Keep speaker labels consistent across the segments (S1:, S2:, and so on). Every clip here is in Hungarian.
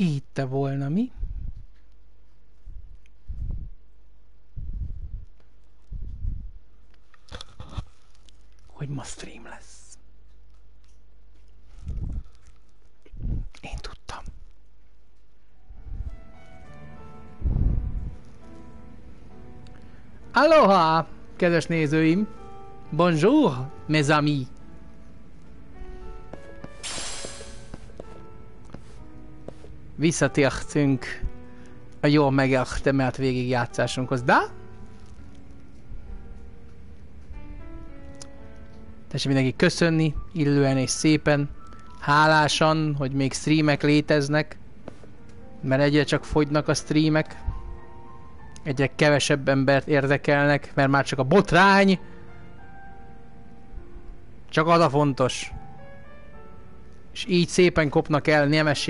S1: Ki hitte volna, mi? Hogy ma stream lesz. Én tudtam. Aloha, kedves nézőim! Bonjour, mes amis! Visszatértünk a jól megértemelt végigjátszásunkhoz, de? Tessék mindenki köszönni, illően és szépen, hálásan, hogy még streamek léteznek, mert egyre csak fogynak a streamek, egyre kevesebb embert érdekelnek, mert már csak a botrány, csak az a fontos. És így szépen kopnak el neves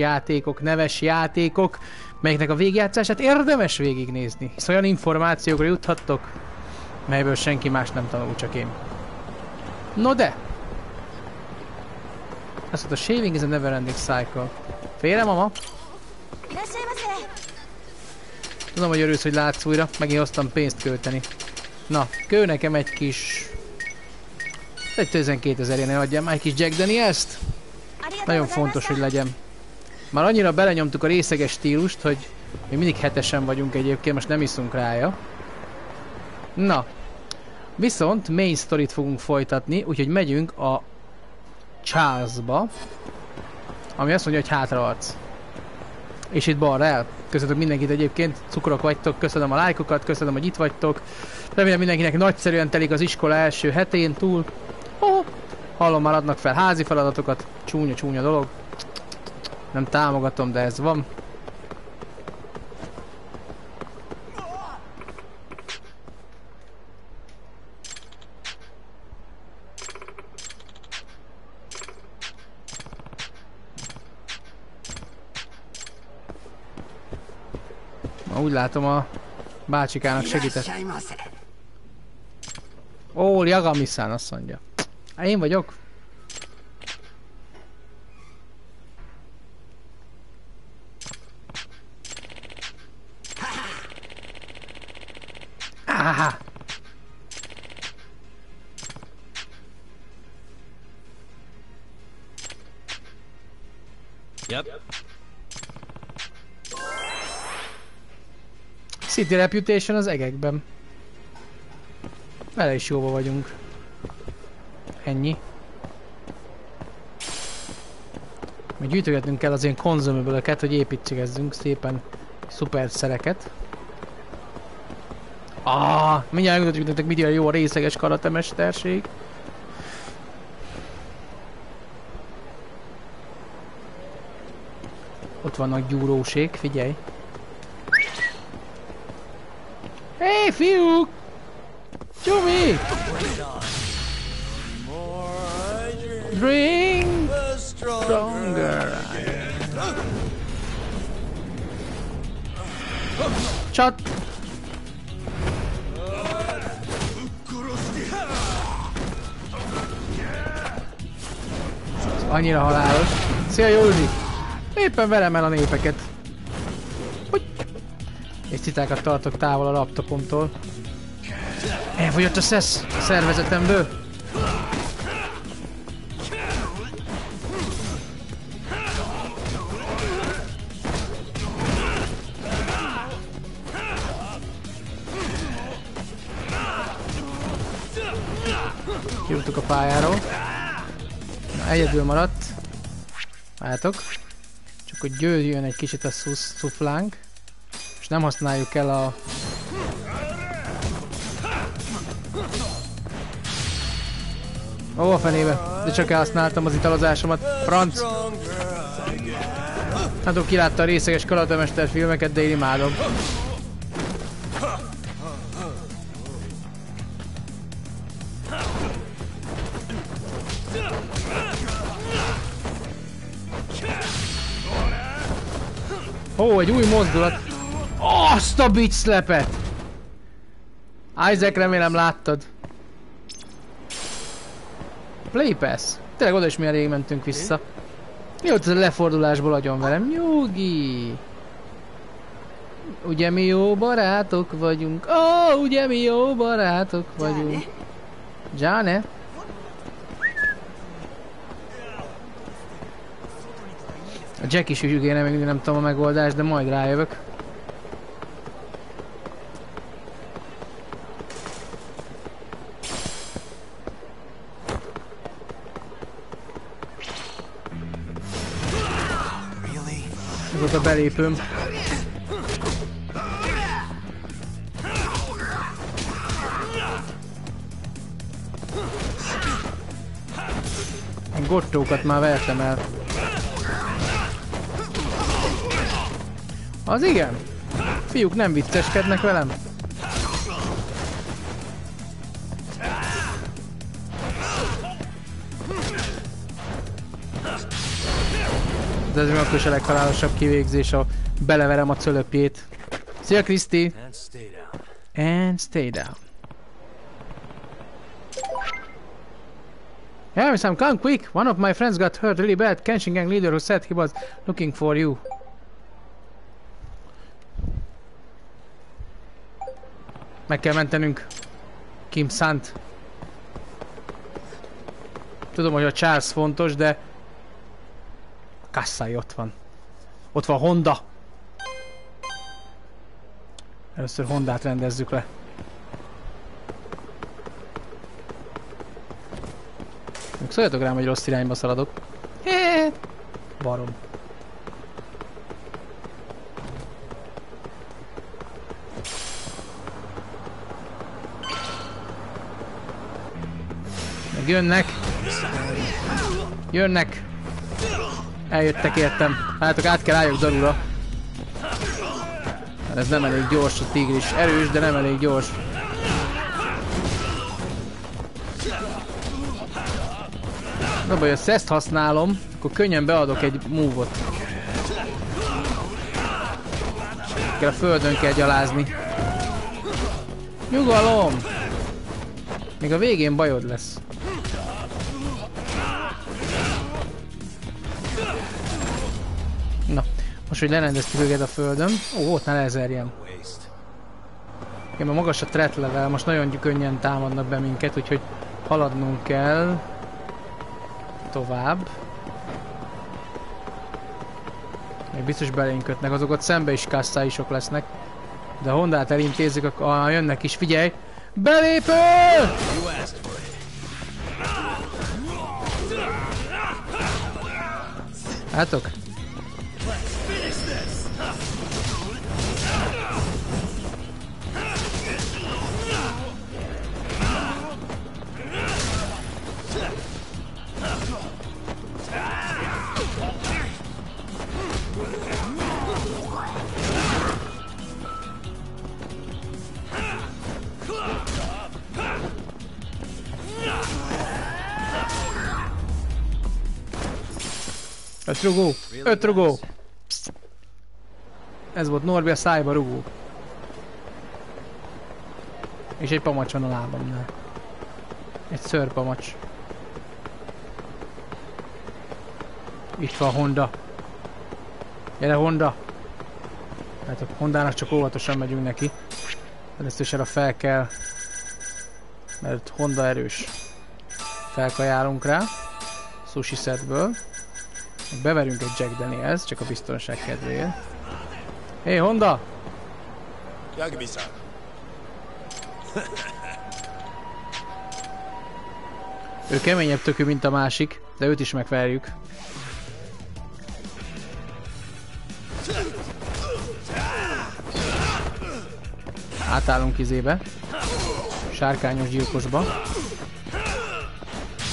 S1: játékok, melyeknek a végigjátszását érdemes végignézni. Hisz olyan információkra juthattok, melyből senki más nem tanul, csak én. No de! Azt mondta, shaving is a never ending cycle. Félre, mama? Tudom, hogy örülsz, hogy látsz újra. Megint hoztam pénzt költeni. Na, kő nekem egy kis... Egy 12 000 yen adjam már egy kis Jack Daniels-t. Nagyon fontos, hogy legyen. Már annyira belenyomtuk a részeges stílust, hogy mi mindig hetesen vagyunk egyébként, most nem iszunk rája. Na. Viszont main storyt fogunk folytatni, úgyhogy megyünk a Charlesba. Ami azt mondja, hogy hátraarc. És itt balra el. Köszönök mindenkit egyébként, cukrok vagytok, köszönöm a lájkokat, köszönöm, hogy itt vagytok. Remélem mindenkinek nagyszerűen telik az iskola első hetén túl. Oh, hallom, már adnak fel házi feladatokat. Csúnya dolog. Nem támogatom, de ez van. Úgy látom, a bácsikának segített. Ó, Yagami-san azt mondja. Én vagyok. Áhá.
S2: Yep.
S1: City Reputation az egekben. Vele is jóba vagyunk. Ennyi. Mi gyűjtögetnünk kell az ilyen konzumöbölöket, hogy építségezzünk szépen szuper szereket. Mindjárt megmutatjuk nektek, mit ilyen jó a részleges karatemesterség. Ott vannak gyúrósék, figyelj. Hey, fiúk! Csumi! Drink stronger. Csat! Annyira halálos. Szia, Józsi! Éppen verem el a népeket. Hogy? És citákat tartok távol a laptopomtól. Elfogyott a szesz a szervezetemből. Kijutok a pályáról. Na, egyedül maradt. Várjátok. Csak hogy győjjön egy kicsit a szuflánk. És nem használjuk el a... Ó, a fenébe. De csak elhasználtam az italozásomat. Franc! Hát ó, kilátta a részeges karatemester filmeket, de én imádom. Ó, egy új mozdulat. Azt a bitch slapet! Isaac, remélem láttad. Play Pass. Tényleg oda is milyen rég mentünk vissza. Mi volt ez a lefordulásból agyon velem? Nyugi! Ugye mi jó barátok vagyunk? Ó, ugye mi jó barátok vagyunk? Jane? A Jack is ügyégéne, még nem tudom a megoldást, de majd rájövök. Ez volt a belépőm. A gottókat már vertem el. Az igen? Fiúk nem vicceskednek velem? De ez még akkor is a leghalálosabb kivégzés, ha beleverem a cölöpjét. Szia Kriszti! And stay down. Yeah, Sam, come quick! One of my friends got hurt really bad. Kenshin gang leader who said he was looking for you. Meg kell mentenünk Kim Sant. Tudom, hogy a Charles fontos, de Kassai ott van. Ott van Honda. Először Hondát rendezzük le. Még szóljatok rám, hogy rossz irányba szaladok. Barom. Meg jönnek. Jönnek. Eljöttek értem. Látok, át kell álljuk darura. Ez nem elég gyors, a tigris. Erős, de nem elég gyors. Na baj, ha ezt használom, akkor könnyen beadok egy move-ot. A földön kell gyalázni. Nyugalom! Még a végén bajod lesz. Na, most, hogy lerendeztük őket a földön. Ó, ott már lezerjem. Igen, mert magas a threat level, most nagyon könnyen támadnak be minket, úgyhogy haladnunk kell. Tovább. Még biztos belénk kötnek, azok ott szembe is kasszáisok lesznek. De Hondát elintézzük, akkor jönnek is, figyelj! Belépő! Látok? Öt rugó! 5 rugó! Ez volt Norbi a szájba rugó. És egy pamacs van a lábamnál. Egy szőrpamacs. Itt van Honda. Gyere Honda! Hát a Hondának csak óvatosan megyünk neki. Először is erre fel kell. Mert Honda erős. Felkajálunk rá. Sushi setből. Beverünk egy Jack Daniels, csak a biztonság kedvéért. Hé, Honda! Ő keményebb tökű, mint a másik, de őt is megverjük. Átállunk izébe. Sárkányos gyilkosba.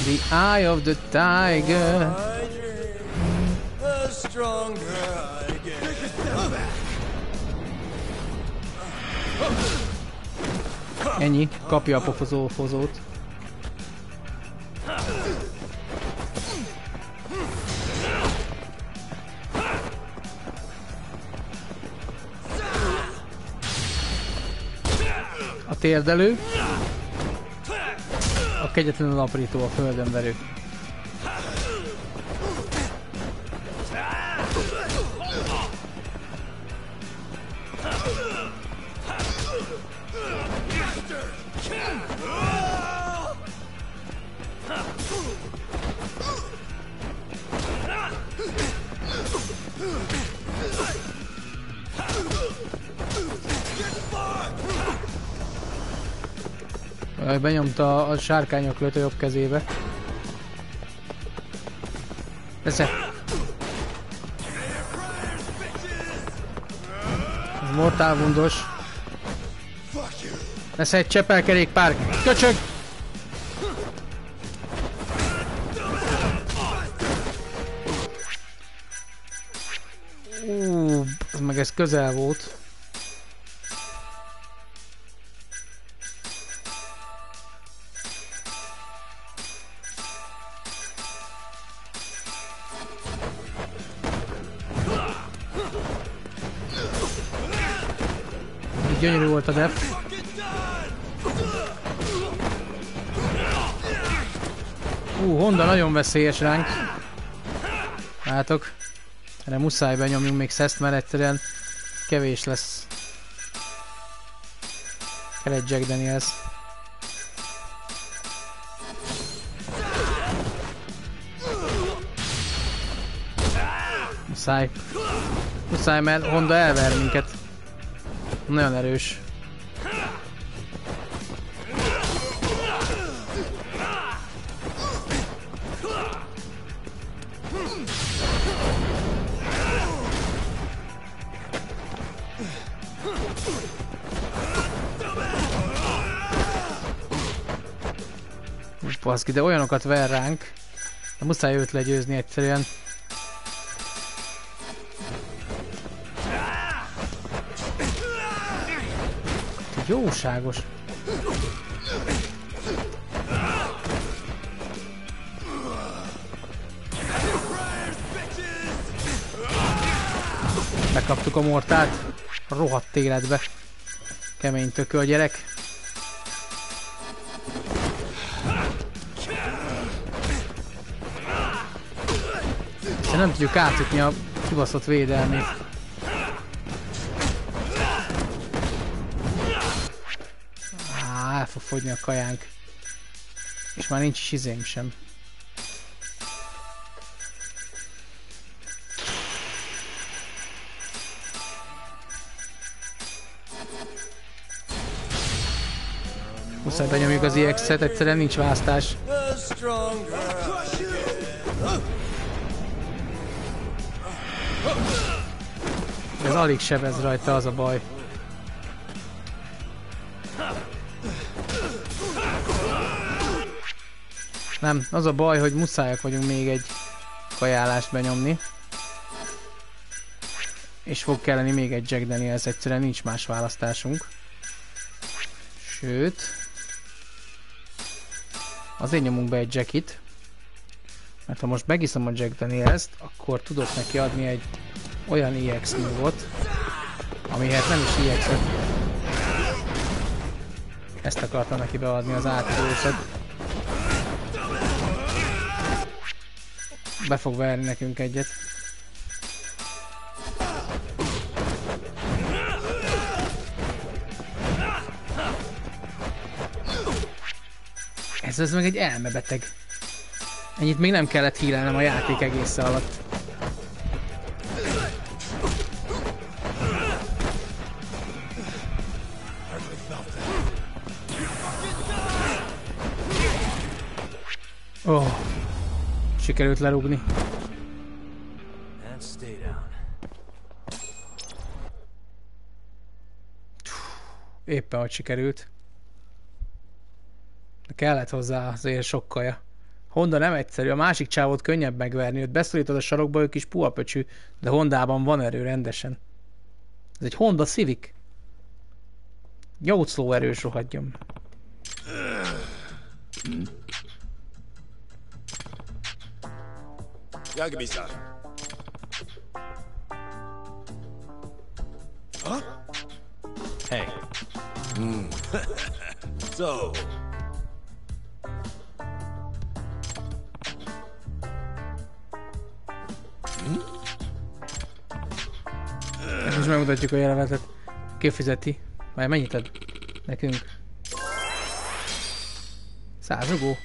S1: The Eye of the Tiger. Ennyi, kapja a pofozót. A térdelő. A kegyetlenül aprító a földön verő. Benyomta a sárkányoklőt a jobb kezébe. Persze. Ez mortál bundos. Lesz egy csepelkerékpár. Köcsög! Meg ez közel volt. Gyönyörű volt a def. Honda nagyon veszélyes ránk. Látok. Erre muszáj benyomjunk még szeszt, mert egyszerűen kevés lesz. Kell egy Jack Daniels. Muszáj. Muszáj, mert Honda elver minket. Nagyon erős. Baszki, de olyanokat ver ránk. De muszáj őt legyőzni egyszerűen. Jóságos. Bekaptuk a mortát. Rohadt életbe. Kemény tököl gyerek. De nem tudjuk átütni a kibaszott védelmét. El fog fogyni a kajánk. És már nincs is izém sem. Muszáj benyomjuk az EX-et, egyszerűen nincs választás. Ez alig sebez rajta, az a baj. Nem, az a baj, hogy muszájak vagyunk még egy kajálást benyomni. És fog kelleni még egy Jack Daniels, egyszerűen nincs más választásunk. Sőt... Azért nyomunk be egy Jackit. Mert ha most megiszom a Jack Danielst, akkor tudok neki adni egy olyan EX move-ot, amihez nem is EX-et. Ezt akartam neki beadni, az átidőszet. Be fog verni nekünk egyet. Ez meg egy elmebeteg. Ennyit még nem kellett hílelnem a játék egész alatt. Oh, sikerült lerúgni. Éppen hogy sikerült. De kellett hozzá azért sok kaja. Honda nem egyszerű, a másik csávót könnyebb megverni, őt beszorítod a sarokba, ő kis puhapöcsű, de Hondában van erő rendesen. Ez egy Honda Civic. Jócló erős, rohadjon. Hey. So. Ezt most megmutatjuk a jelenetet. Ki fizeti? Már mennyit ad nekünk? 100 rugó.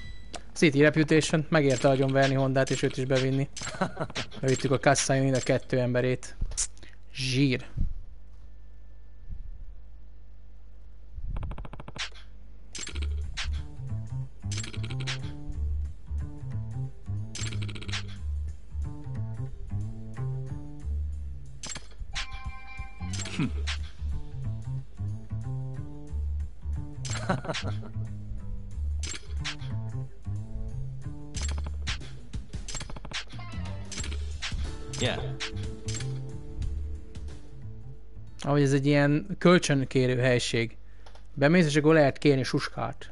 S1: City Reputation. Megérte agyonverni Hondát és őt is bevinni. Bevittük a kasszájon ide 2 emberét. Zsír.
S2: Yeah.
S1: Ahogy ez egy ilyen kölcsönkérő helység. Bemész és akkor lehet kérni suskát.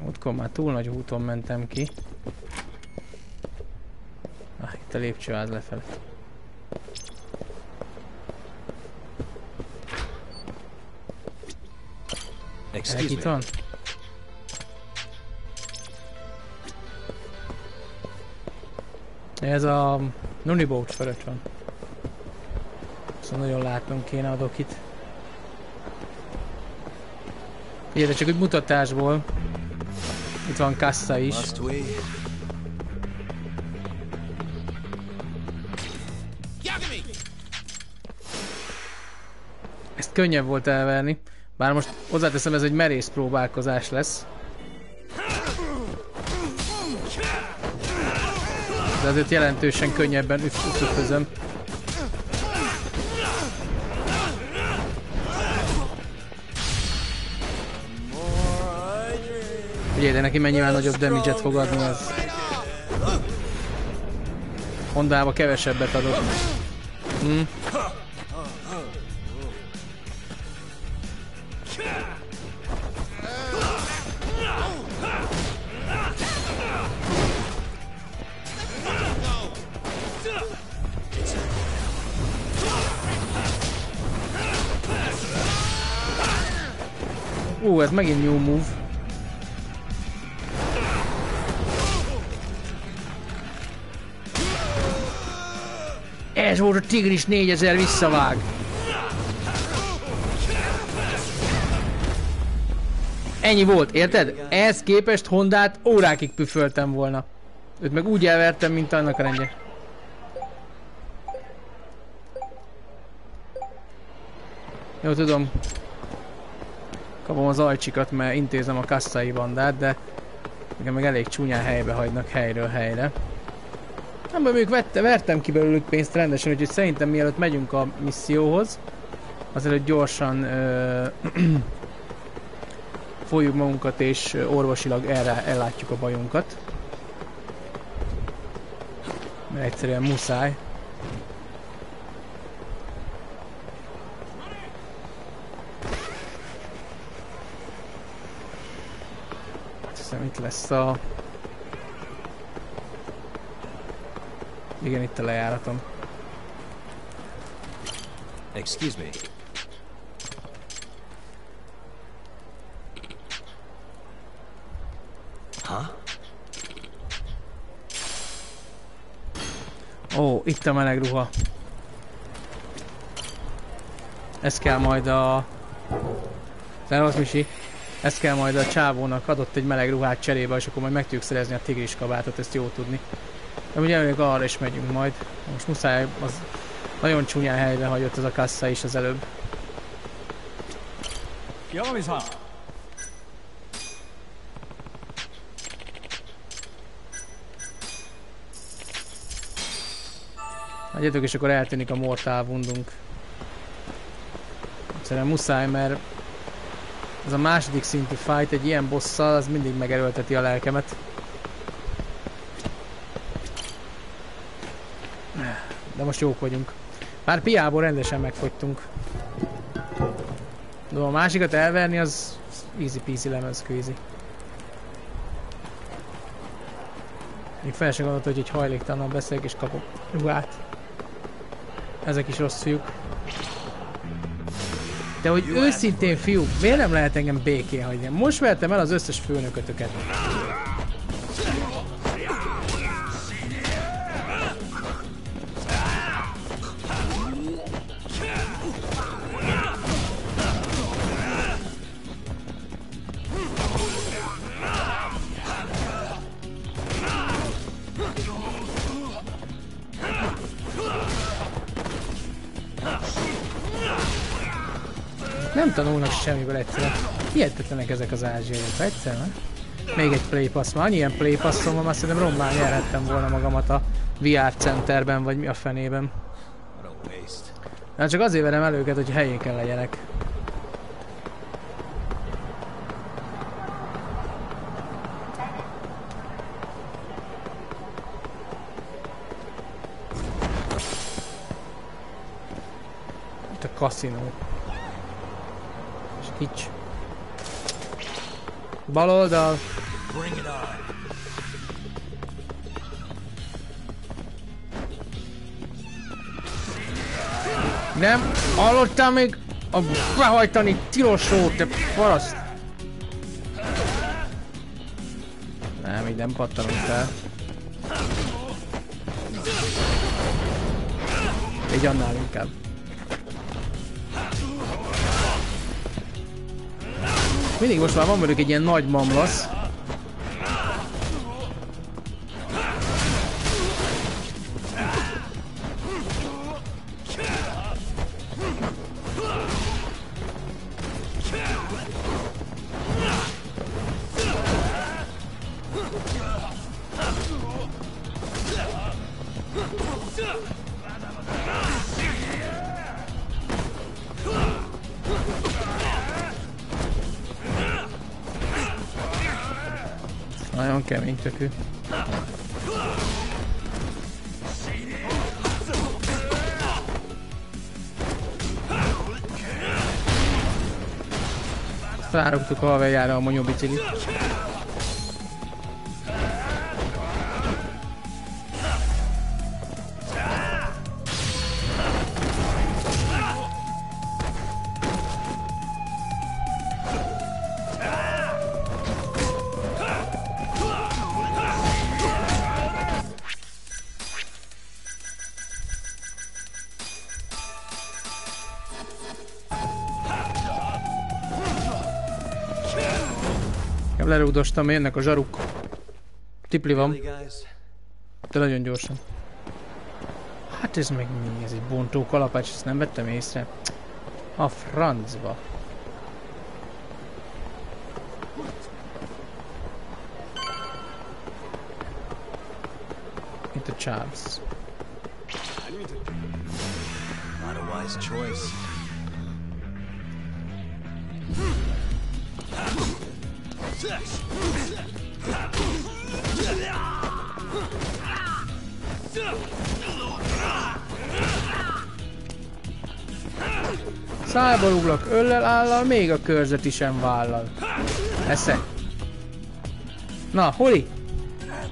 S1: Múltkor már túl nagy úton mentem ki. Itt a lépcsőház lefele. Itt van? Ez a Nunibócs fölött van. Szóval nagyon látnom kéne a dokit. Figyelj, csak úgy mutatásból. Itt van kassa is. Ezt könnyebb volt elverni. Bár most hozzáteszem, ez egy merész próbálkozás lesz. De azért jelentősen könnyebben ütötözöm. Ugye, de neki mennyivel nagyobb damage-et fog adni az. Hondába kevesebbet adott. Ez megint new move. Ez volt a tigris 4000 visszavág. Ennyi volt, érted? Ehhez képest Hondát órákig püföltem volna. Őt meg úgy elvertem, mint annak a rendje. Jó, tudom. Kapom az ajcsikat, mert intézem a kasszai bandát, de nekem meg elég csúnyán helybe hagynak helyről helyre. Nem, mert mondjuk vertem ki belőlük pénzt rendesen, úgyhogy szerintem mielőtt megyünk a misszióhoz, azért gyorsan folyjuk magunkat és orvosilag ellátjuk a bajunkat. Mert egyszerűen muszáj. Hiszem itt lesz a... Igen, itt a lejáratom.
S2: Excuse me. Huh?
S1: Ó, itt a meleg ruha. Ez kell majd a... Szervusz, Misi. Ez kell majd a csávónak, adott egy meleg ruhát cserébe, és akkor majd meg tudjuk szerezni a tigris kabátot, ezt jó tudni. De ugye még arra is megyünk majd. Most muszáj, az nagyon csúnyán helybe hagyott az a kassa is az előbb. Hagyjatok, és akkor eltűnik a mortál wundunk. Egyszerűen muszáj, mert ez a második szintű fight egy ilyen bosszal, az mindig megerőlteti a lelkemet. De most jók vagyunk. Már piából rendesen megfogytunk. De a másikat elverni az easy peasy lemez kőzi. Még fel sem gondolt, hogy egy hajléktalan beszélek és kapok ruhát. Ezek is rossz fiúk. De hogy őszintén fiúk, miért nem lehet engem békén hagyni? Most vertem el az összes főnökötöket. Nem tanulnak semmiből egyszerűen. Hihetetlenek ezek az ázsiaiak, egyszerűen. Még egy playpass, már annyi ilyen playpasson van, azt szerintem rommá nyerhettem volna magamat a VR centerben, vagy mi a fenében. Hát csak azért verem el őket, hogy helyén kell legyenek. Itt a kaszinó. És kics. Bal oldal. Nem hallottál még a behajtani tilosról, te paraszt! Nem, így nem pattanunk fel. Így annál inkább. Mindig most már van mondjuk egy ilyen nagy mamlasz. Nagyon kemény tökű. Rárugtuk a haverjára a monyóbiciklit. Lerúgdostam, jönnek a zsaruk. Tipli van. De nagyon gyorsan. Hát ez meg mi? Ez egy bontó kalapács, ezt nem vettem észre. A francba. Itt a Charles.
S2: Not a wise choice.
S1: Szájba rúglak, öllel, állal, még a körzeti sem vállal. Esze. Na, Holi!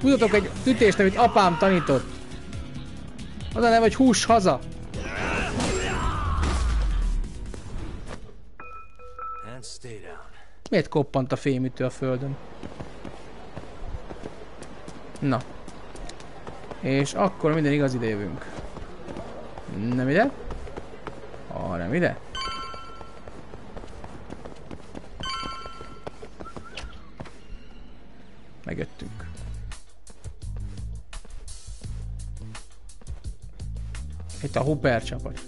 S1: Mutatok egy ütést, amit apám tanított. Az a neve, hogy húss haza. Miért koppant a fémütő a földön? Na. És akkor minden igaz, ide jövünk. Nem ide? Nem ide? Megjöttünk. Itt a Hooper csapat.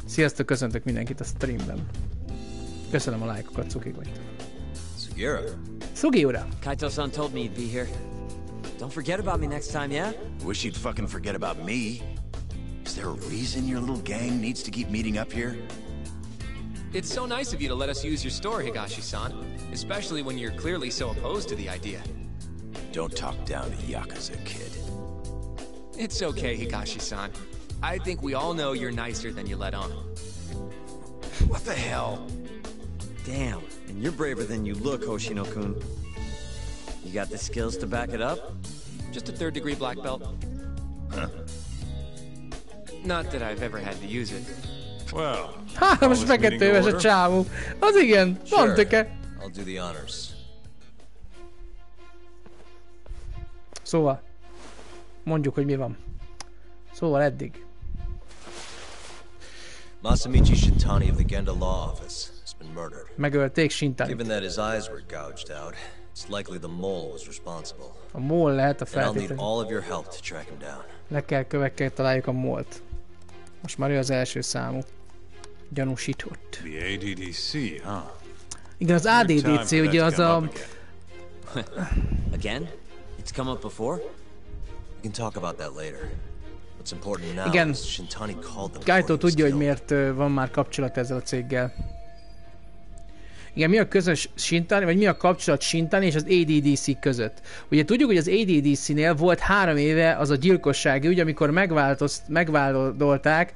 S1: Sziasztok, köszöntök mindenkit a streamben. Köszönöm a lájkokat, cukik vagytok.
S2: Sugiura.
S1: Sugiura.
S3: Kaito-san told me you'd be here. Don't forget about me next time, yeah?
S4: Wish you'd fucking forget about me. Is there a reason your little gang needs to keep meeting up here?
S5: It's so nice of you to let us use your store, Higashi-san. Especially when you're clearly so opposed to the idea.
S4: Don't talk down to Yakuza, kid.
S5: It's okay, Higashi-san. I think we all know you're nicer than you let on.
S4: What the hell?
S3: Damn, and you're braver than you look, Hoshino-kun. You got the skills to back it up?
S5: Just a 3rd degree black belt.
S4: Huh.
S5: Not that I've ever had to use it.
S4: Well,
S1: Most fekete éves a csávó. Az igen, van töke.
S2: I'll do the honors.
S1: Szóval, mondjuk, hogy mi van. Szóval eddig.
S2: Masamichi Shintani of the Genda Law Office has been murdered.
S1: Megölték Shintanit.
S2: Given that his eyes were gouged out, it's likely the mole was responsible.
S1: A mol lehet a
S2: And I'll need
S1: feltétel.
S2: all of your help to track him down.
S1: Le kell kövekkel találjuk a molt. Most már ő az első számú. Gyanúsított.
S6: The ADDC, huh?
S1: Igen, az ADDC ugye az a...
S3: Again? It's come up before?
S2: We can talk about that later. What's important now
S1: Igen,
S2: is Shintani called them.
S1: Kaito tudja, hogy miért van már kapcsolat ezzel a céggel. Igen, mi a közös Shintani, vagy mi a kapcsolat Shintani és az ADDC között? Ugye tudjuk, hogy az ADDC-nél volt 3 éve az a gyilkossági ügy, amikor megvádolták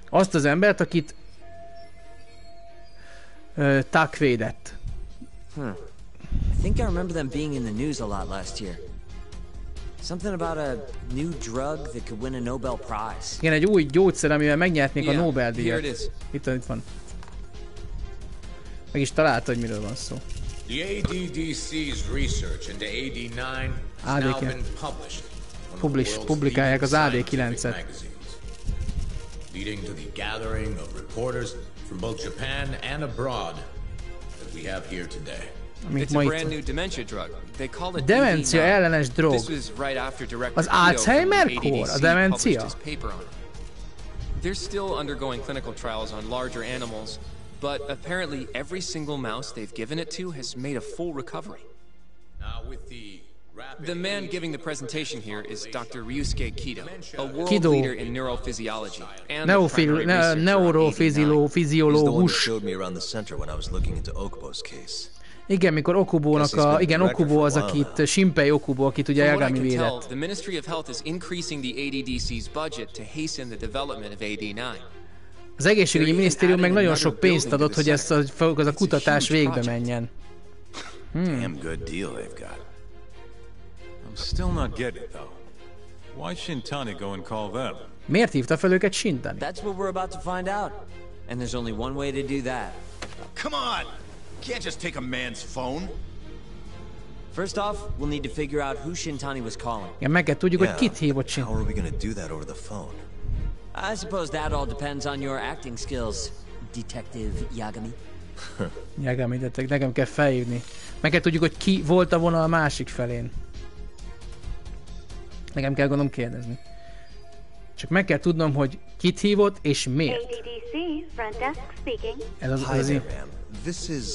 S1: azt az embert, akit Tak védett.
S3: I think I remember them being in the news a lot last year. Something about a new drug that could win a Nobel Prize.
S1: Igen, egy új gyógyszer, amivel megnyertnék a Nobel-díjat. Itt van. Meg is találta, hogy miről van szó.
S7: The ADDC's research into AD9 has now been published.
S1: Publikálják az AD9-et.
S7: Leading to the gathering of reporters from both Japan and abroad that we have here today.
S5: It's a brand new dementia drug. They call it
S1: demencia ellenes drog.
S5: This was right after Director
S1: Az Alzheimer-kor, a demencia.
S5: They're still undergoing clinical trials on larger animals, but apparently every single mouse they've given it to has made a full recovery.
S7: Now with
S5: the man giving the presentation here is Dr. Ryusuke Kido, a world leader in neurophysiology and
S1: neurophysiológus.
S2: Showed me around the center when I was looking into Okubo's case.
S1: Igen, mikor Okubónak a... Igen, Okubo az, akit... Shinpei Okubo, akit ugye Yagami védett.
S5: The Ministry of Health is increasing the ADDC's budget to hasten the development of AD9.
S1: Az egészségügyi minisztérium meg nagyon sok pénzt adott, hogy ez a kutatás végbe menjen.
S4: Damn good deal they've got.
S6: I'm still not getting it though. Why Shintani go and call them?
S1: Miért hívta fel őket Shintani?
S3: That's what we're about to find out. And there's only one way to do that.
S4: Come on! Can't just take a man's phone.
S3: First off, we'll need to figure out who Shintani was calling.
S1: Igen, meg kell tudjuk, hogy kit hívott Shintani.
S2: How are we gonna do that over the phone?
S3: I suppose that all depends on your acting skills, Detective Yagami.
S1: Yagami, de nekem kell felhívni. Meg kell tudjuk, hogy ki volt a vonal a másik felén. Nekem kell gondolom kérdezni. Csak meg kell tudnom, hogy kit hívott és miért.
S8: ADDC, front desk speaking.
S1: Ez az
S2: Hi there, ma'am. This is...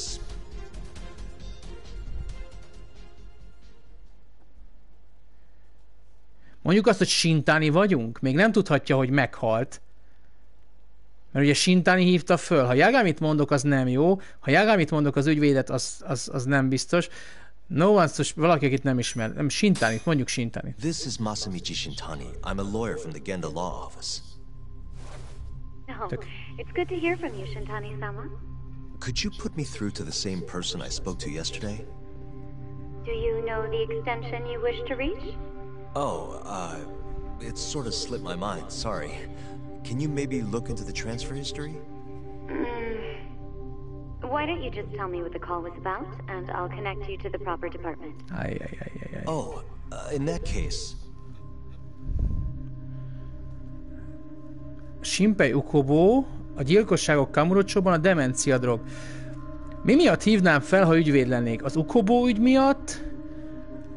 S1: Mondjuk azt, hogy Shintani vagyunk? Még nem tudhatja, hogy meghalt. Mert ugye Shintani hívta föl. Ha Yagamit mondok, az nem jó. Ha Yagamit mondok, az ügyvédet, az nem biztos. No one, valaki, akit nem ismer. Nem, Shintanit, mondjuk Shintanit.
S2: This is Masamichi Shintani. I'm a lawyer from the Genda Law Office.
S8: Oh, it's good to hear from you, Shintani-sama.
S2: Could you put me through to the same person I spoke to yesterday?
S8: Do you know the extension you wish to reach?
S2: Oh, it sort of slipped my mind, sorry. Can you maybe look into the transfer history?
S8: Why don't you just tell me what the call was about, and I'll connect you to the proper department.
S2: Oh, in that case...
S1: Shinpei Okubo, a gyilkosságok Kamurocho-ban a demencia drog. Mi miatt hívnám fel, ha ügyvéd lennék? Az Okubo ügy miatt?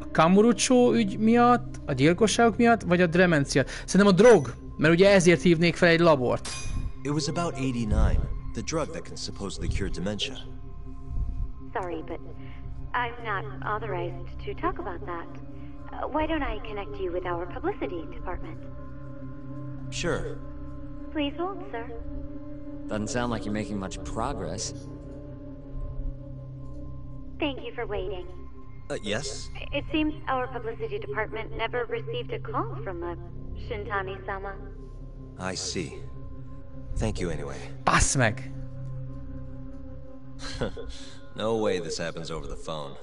S1: A Kamurocho ügy miatt? A gyilkosságok miatt? Vagy a demencia? Szerintem a drog, mert ugye ezért hívnék fel egy labort.
S2: It was about 89, the drug that can supposedly cure dementia.
S8: Sorry, but I'm not authorized to talk about that. Why don't I connect you with our publicity department?
S2: Sure.
S8: Please hold, sir.
S3: Doesn't sound like you're making much progress.
S8: Thank you for waiting.
S2: Yes?
S8: It seems our publicity department never received a call from a Shintani-sama.
S2: I see. Thank you anyway.
S1: Basz meg!
S2: No way this happens over the phone.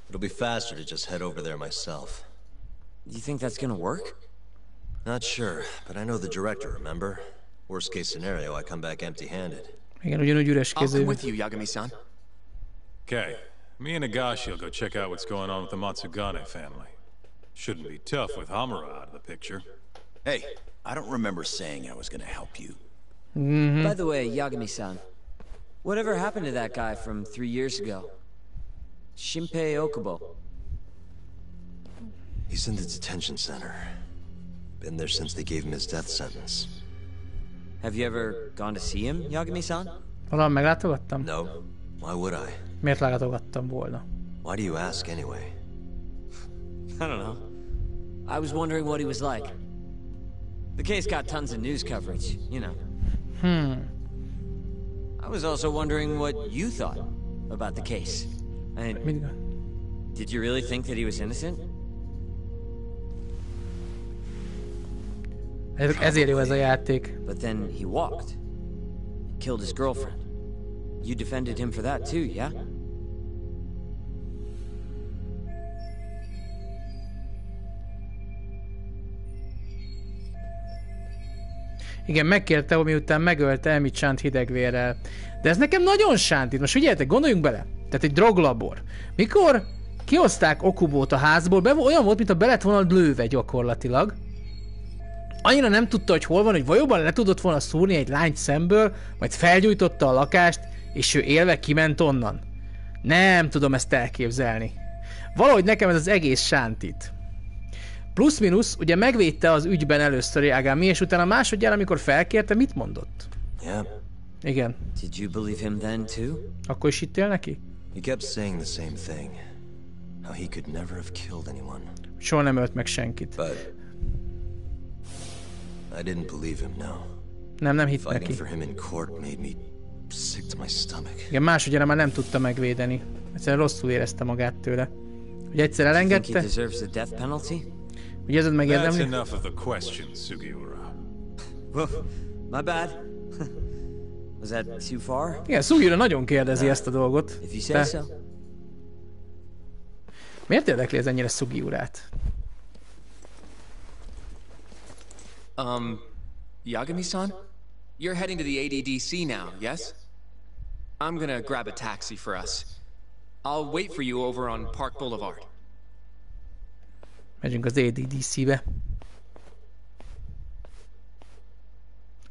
S2: It'll be faster to just head over there myself.
S3: You think that's gonna work?
S2: Not sure, but I know the director, remember? Worst case scenario, I come back empty-handed.
S1: Igen, ugyanúgy üres
S5: I'll come
S1: kezével.
S5: with you, Yagami-san.
S6: Okay, me and Nagashi will go check out what's going on with the Matsugane family. Shouldn't be tough with Hamura out of the picture.
S4: Hey, I don't remember saying I was gonna help you.
S3: By the way, Yagami-san, whatever happened to that guy from 3 years ago? Shinpei Okubo.
S2: He's in the detention center. Been there since they gave him his death sentence.
S3: Have you ever gone to see him, Yagami-san?
S1: Valami meglátogattam?
S2: No. Why would I?
S1: Miért látogattam volna?
S2: Why do you ask anyway?
S3: I don't know. I was wondering what he was like. The case got tons of news coverage, you know. I was also wondering what you thought about the case. I mean, did you really think that he was innocent?
S1: Ezért jó ez a játék.
S3: But then he walked. He killed his girlfriend. You defended him for that too, yeah?
S1: Igen, megkérte, hogy miután megölte Emi-csánt hidegvérrel. De ez nekem nagyon sántít. Most figyeljetek, gondoljunk bele. Tehát egy droglabor. Mikor kihozták Okubót a házból, olyan volt, mintha be lett volna lőve gyakorlatilag. Annyira nem tudta, hogy hol van, hogy valóban le tudott volna szúrni egy lányt szemből, majd felgyújtotta a lakást, és ő élve kiment onnan. Nem tudom ezt elképzelni. Valahogy nekem ez az egész sántít. Plusz-minusz, ugye megvédte az ügyben először Yagami, és utána másodjára, amikor felkérte, mit mondott?
S2: Yeah.
S1: Igen.
S3: Did you believe him then too?
S1: Akkor is hittél neki?
S2: He kept saying the same thing. How he could never have killed anyone.
S1: Soha nem ölt meg senkit.
S2: But I didn't believe him, no.
S1: Nem hitt neki.
S2: Fighting for him in court made me sick to my stomach.
S1: Igen, másodjára már nem tudta megvédeni. Egyszerűen rosszul érezte magát tőle. Hogy egyszer elengedte? Ugye ez megérdemli?
S6: That's enough of the questions, Sugiura.
S3: My bad. Was that too far?
S1: Igen, Sugiura nagyon kérdezi ezt a dolgot.
S3: If you say so.
S1: Miért érdekli ez ennyire Sugiurát?
S5: Yagami-san? You're heading to the ADDC now, yes? I'm gonna grab a taxi for us. I'll wait for you over on Park Boulevard.
S1: Megyünk az ADDC-be.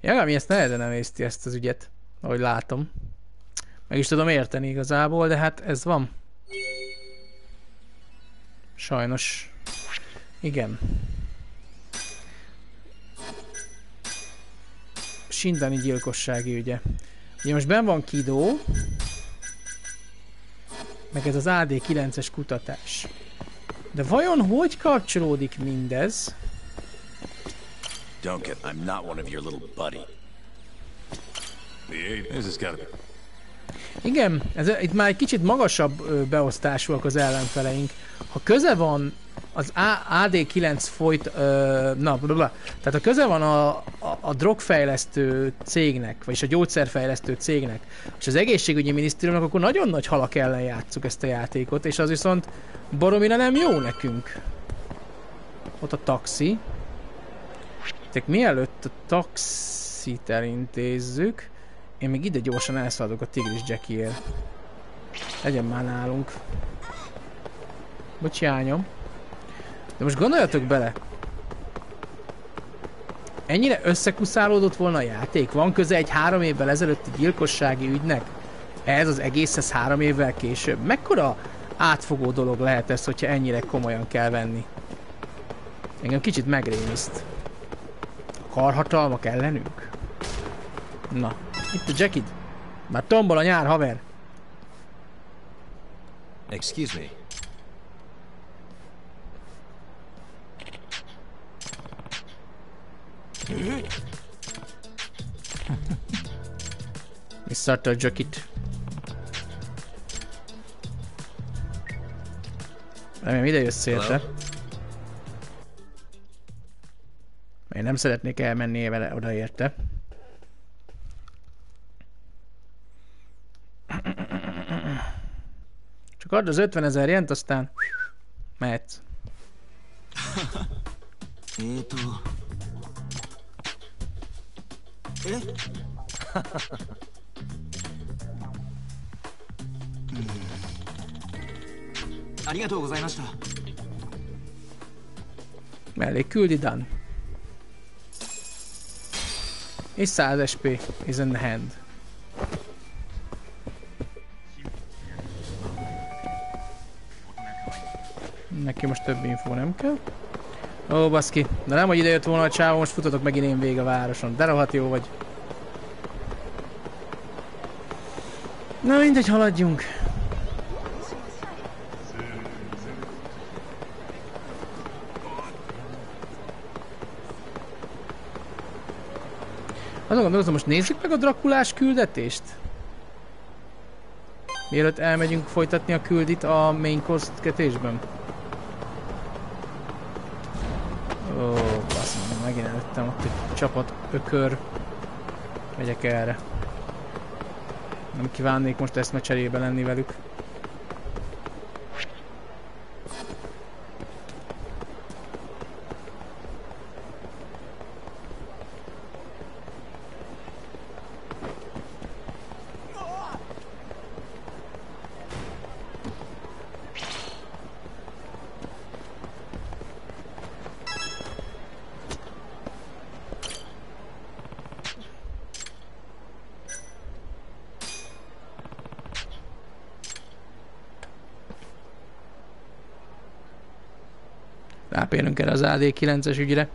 S1: Yagami ezt nehezen emészti ezt az ügyet, ahogy látom. Meg is tudom érteni igazából, de hát ez van. Sajnos. Igen. Shindani gyilkossági ügye. Ugye most benn van Kido, meg ez az AD9-es kutatás. De vajon hogy kapcsolódik mindez?
S4: Don't get, I'm not one of your little buddy.
S6: This has got to be.
S1: Igen, itt már egy kicsit magasabb beosztásúak az ellenfeleink. Ha köze van az AD9 tehát ha köze van a drogfejlesztő cégnek, vagyis a gyógyszerfejlesztő cégnek, és az egészségügyi minisztériumnak, akkor nagyon nagy halak ellen játsszuk ezt a játékot, és az viszont baromira nem jó nekünk. Ott a taxi. Tehát mielőtt a taxit elintézzük, én még ide gyorsan elszaladok a tigris Jackie-ért. Legyen már nálunk. Bocsányom. De most gondoljatok bele. Ennyire összekuszálódott volna a játék? Van köze egy 3 évvel ezelőtti gyilkossági ügynek? Ez az egészhez 3 évvel később. Mekkora átfogó dolog lehet ez, hogyha ennyire komolyan kell venni? Engem kicsit megrémiszt. Karhatalmak ellenünk? Na, itt a Jackie. Már tombol a nyár, haver.
S2: Excuse me.
S1: Visszaadta a Jackie-t. Remélem ide jössz érte. Én nem szeretnék elmenni vele oda érte. Csak add az 50 000 jent, aztán mehetsz. Mellé küldi, done. És 100 SP is in the hand. Neki most több infó nem kell. Ó, baszki. De nem, hogy ide jött volna a csávó, most futatok megint én végig a városon. De rohadt jó vagy. Na mindegy, haladjunk. Azon gondolkozom, most nézzük meg a Drakulás küldetést? Mielőtt elmegyünk folytatni a küldit a main quest-ketésben. Ó, basszom, megint előttem ott egy csapat ökör. Megyek erre. Nem kívánnék most eszmecserébe lenni velük. Rápérünk erre az AD9-es ügyre.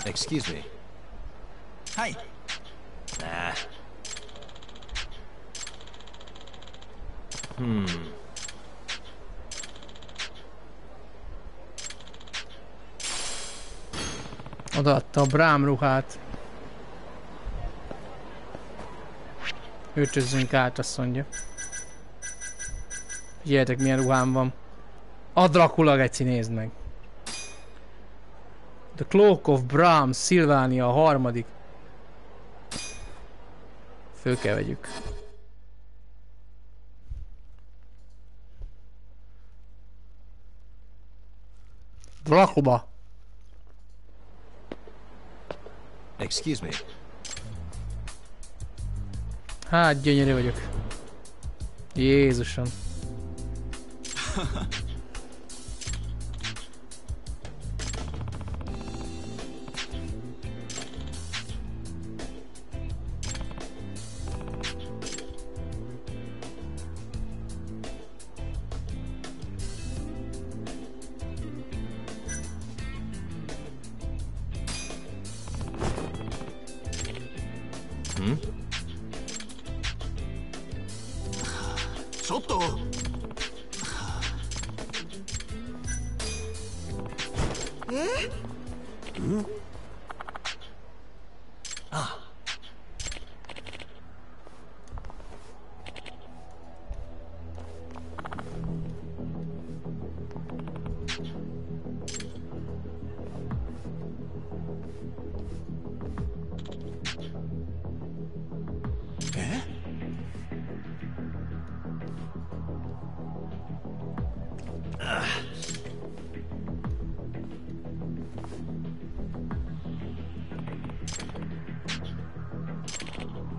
S2: Excuse me.
S4: Hi.
S2: Nah.
S1: Odaadta a Brám ruhát. Öltözzünk át, azt mondja. Figyeljetek, milyen ruhám van. A Dracula, geci, nézd meg. The Cloak of Bram, Szilvánia, a harmadik. Föl kell vegyük. Dracula.
S2: Excuse me.
S1: Hát, gyönyörű vagyok. Jézusom.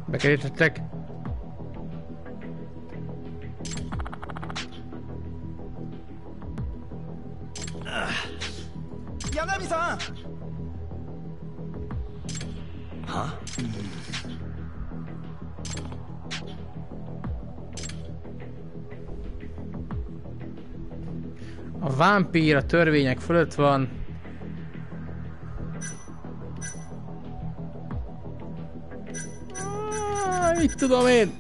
S1: Bekerítettek.
S4: Yanami-san!
S2: Huh?
S1: A vámpír a törvények fölött van. Mit tudom én?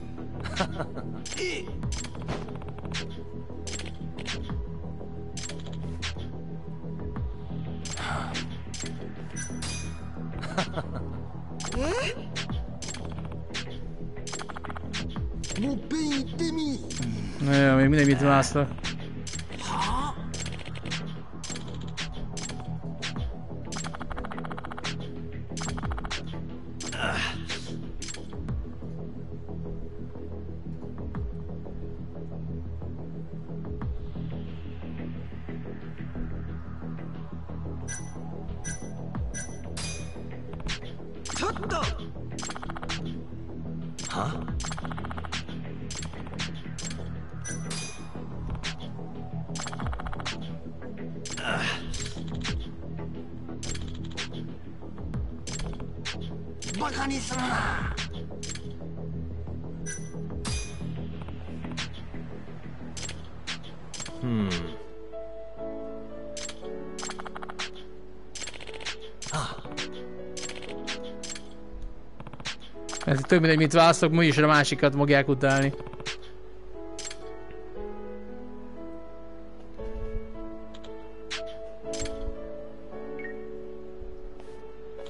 S1: Na jó, még mindig mit választok. Ez több mindegy, mit választok, úgyis a másikat fogják utálni.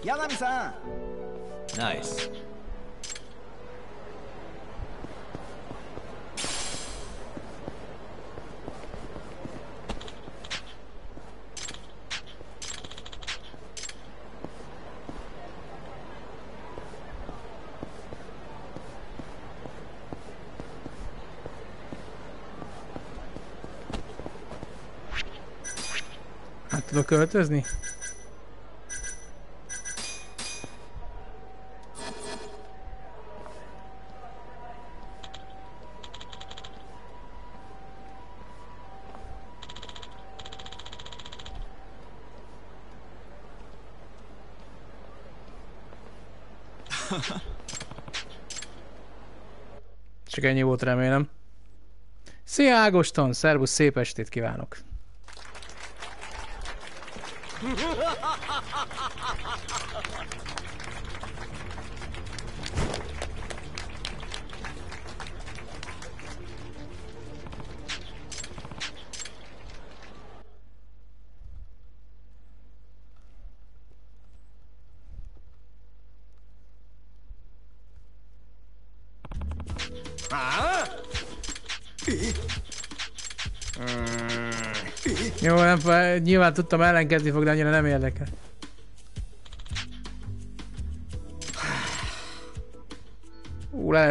S2: Yanami-san! Nice.
S1: Hát tudok költözni? Csak ennyi volt, remélem. Szia Ágoston, szervusz, szép estét kívánok! Jó, nem, nyilván tudtam ellenkezni fog, de annyira nem érdekel.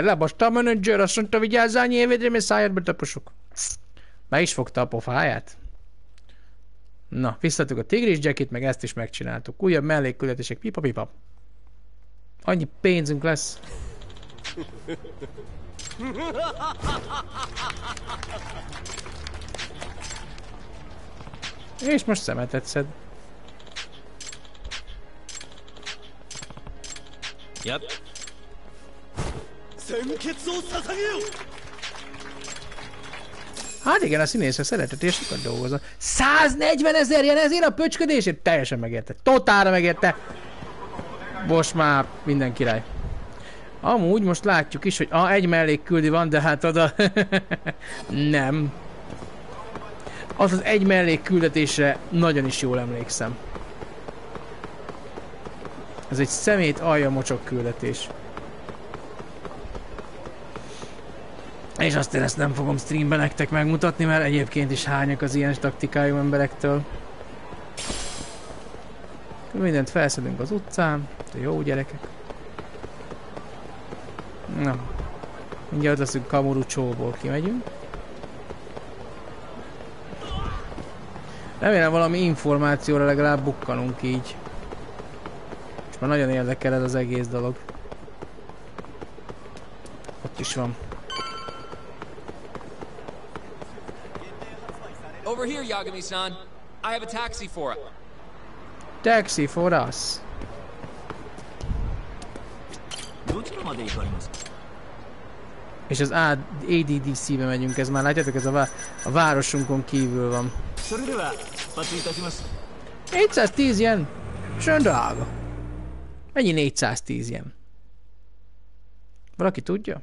S1: Lebaszta a menedzser, azt mondta, vigyázzál nyilvédre, mert szájadba taposok. Be is fogta a pofáját. Na, visszatjuk a tigris jackit, meg ezt is megcsináltuk. Újabb mellékküldetések, pipa-pipa. Annyi pénzünk lesz. És most szemetet szed.
S2: Yep.
S1: Hát igen, a színészek szeretett és sokat dolgoznak. 140 000 yen ezért a pöcsködésért? Teljesen megérte. Totálra megérte. Most már minden király. Amúgy most látjuk is, hogy egy mellékküldi van, de hát oda... nem. Az egy mellékküldetésre nagyon is jól emlékszem. Ez egy szemét alja mocsok küldetés. És azt én ezt nem fogom streamben nektek megmutatni, mert egyébként is hányak az ilyen taktikájú emberektől. Mindent felszedünk az utcán, de jó gyerekek. Na, mindjárt veszünk Kamurocho-ból, kimegyünk. Remélem valami információra legalább bukkanunk így. És már nagyon érdekel ez az egész dolog. Ott is van.
S5: Over here, Yagami-san. I have a taxi for us.
S1: Taxi for us. És az ADDC-be megyünk, ez már látjátok, ez a városunkon kívül van. 410 yen? Sön drága. Mennyi 410 yen? Valaki tudja?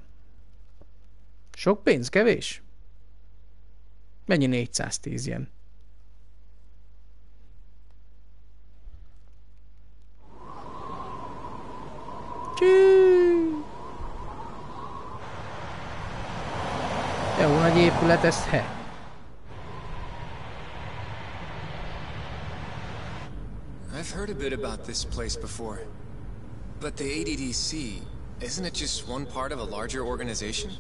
S1: Sok pénz, kevés? Mennyi 410 yen? Jó nagy épület ez, he.
S5: I've heard a bit about this place before. But the ADDC, isn't it just one part of a larger organization?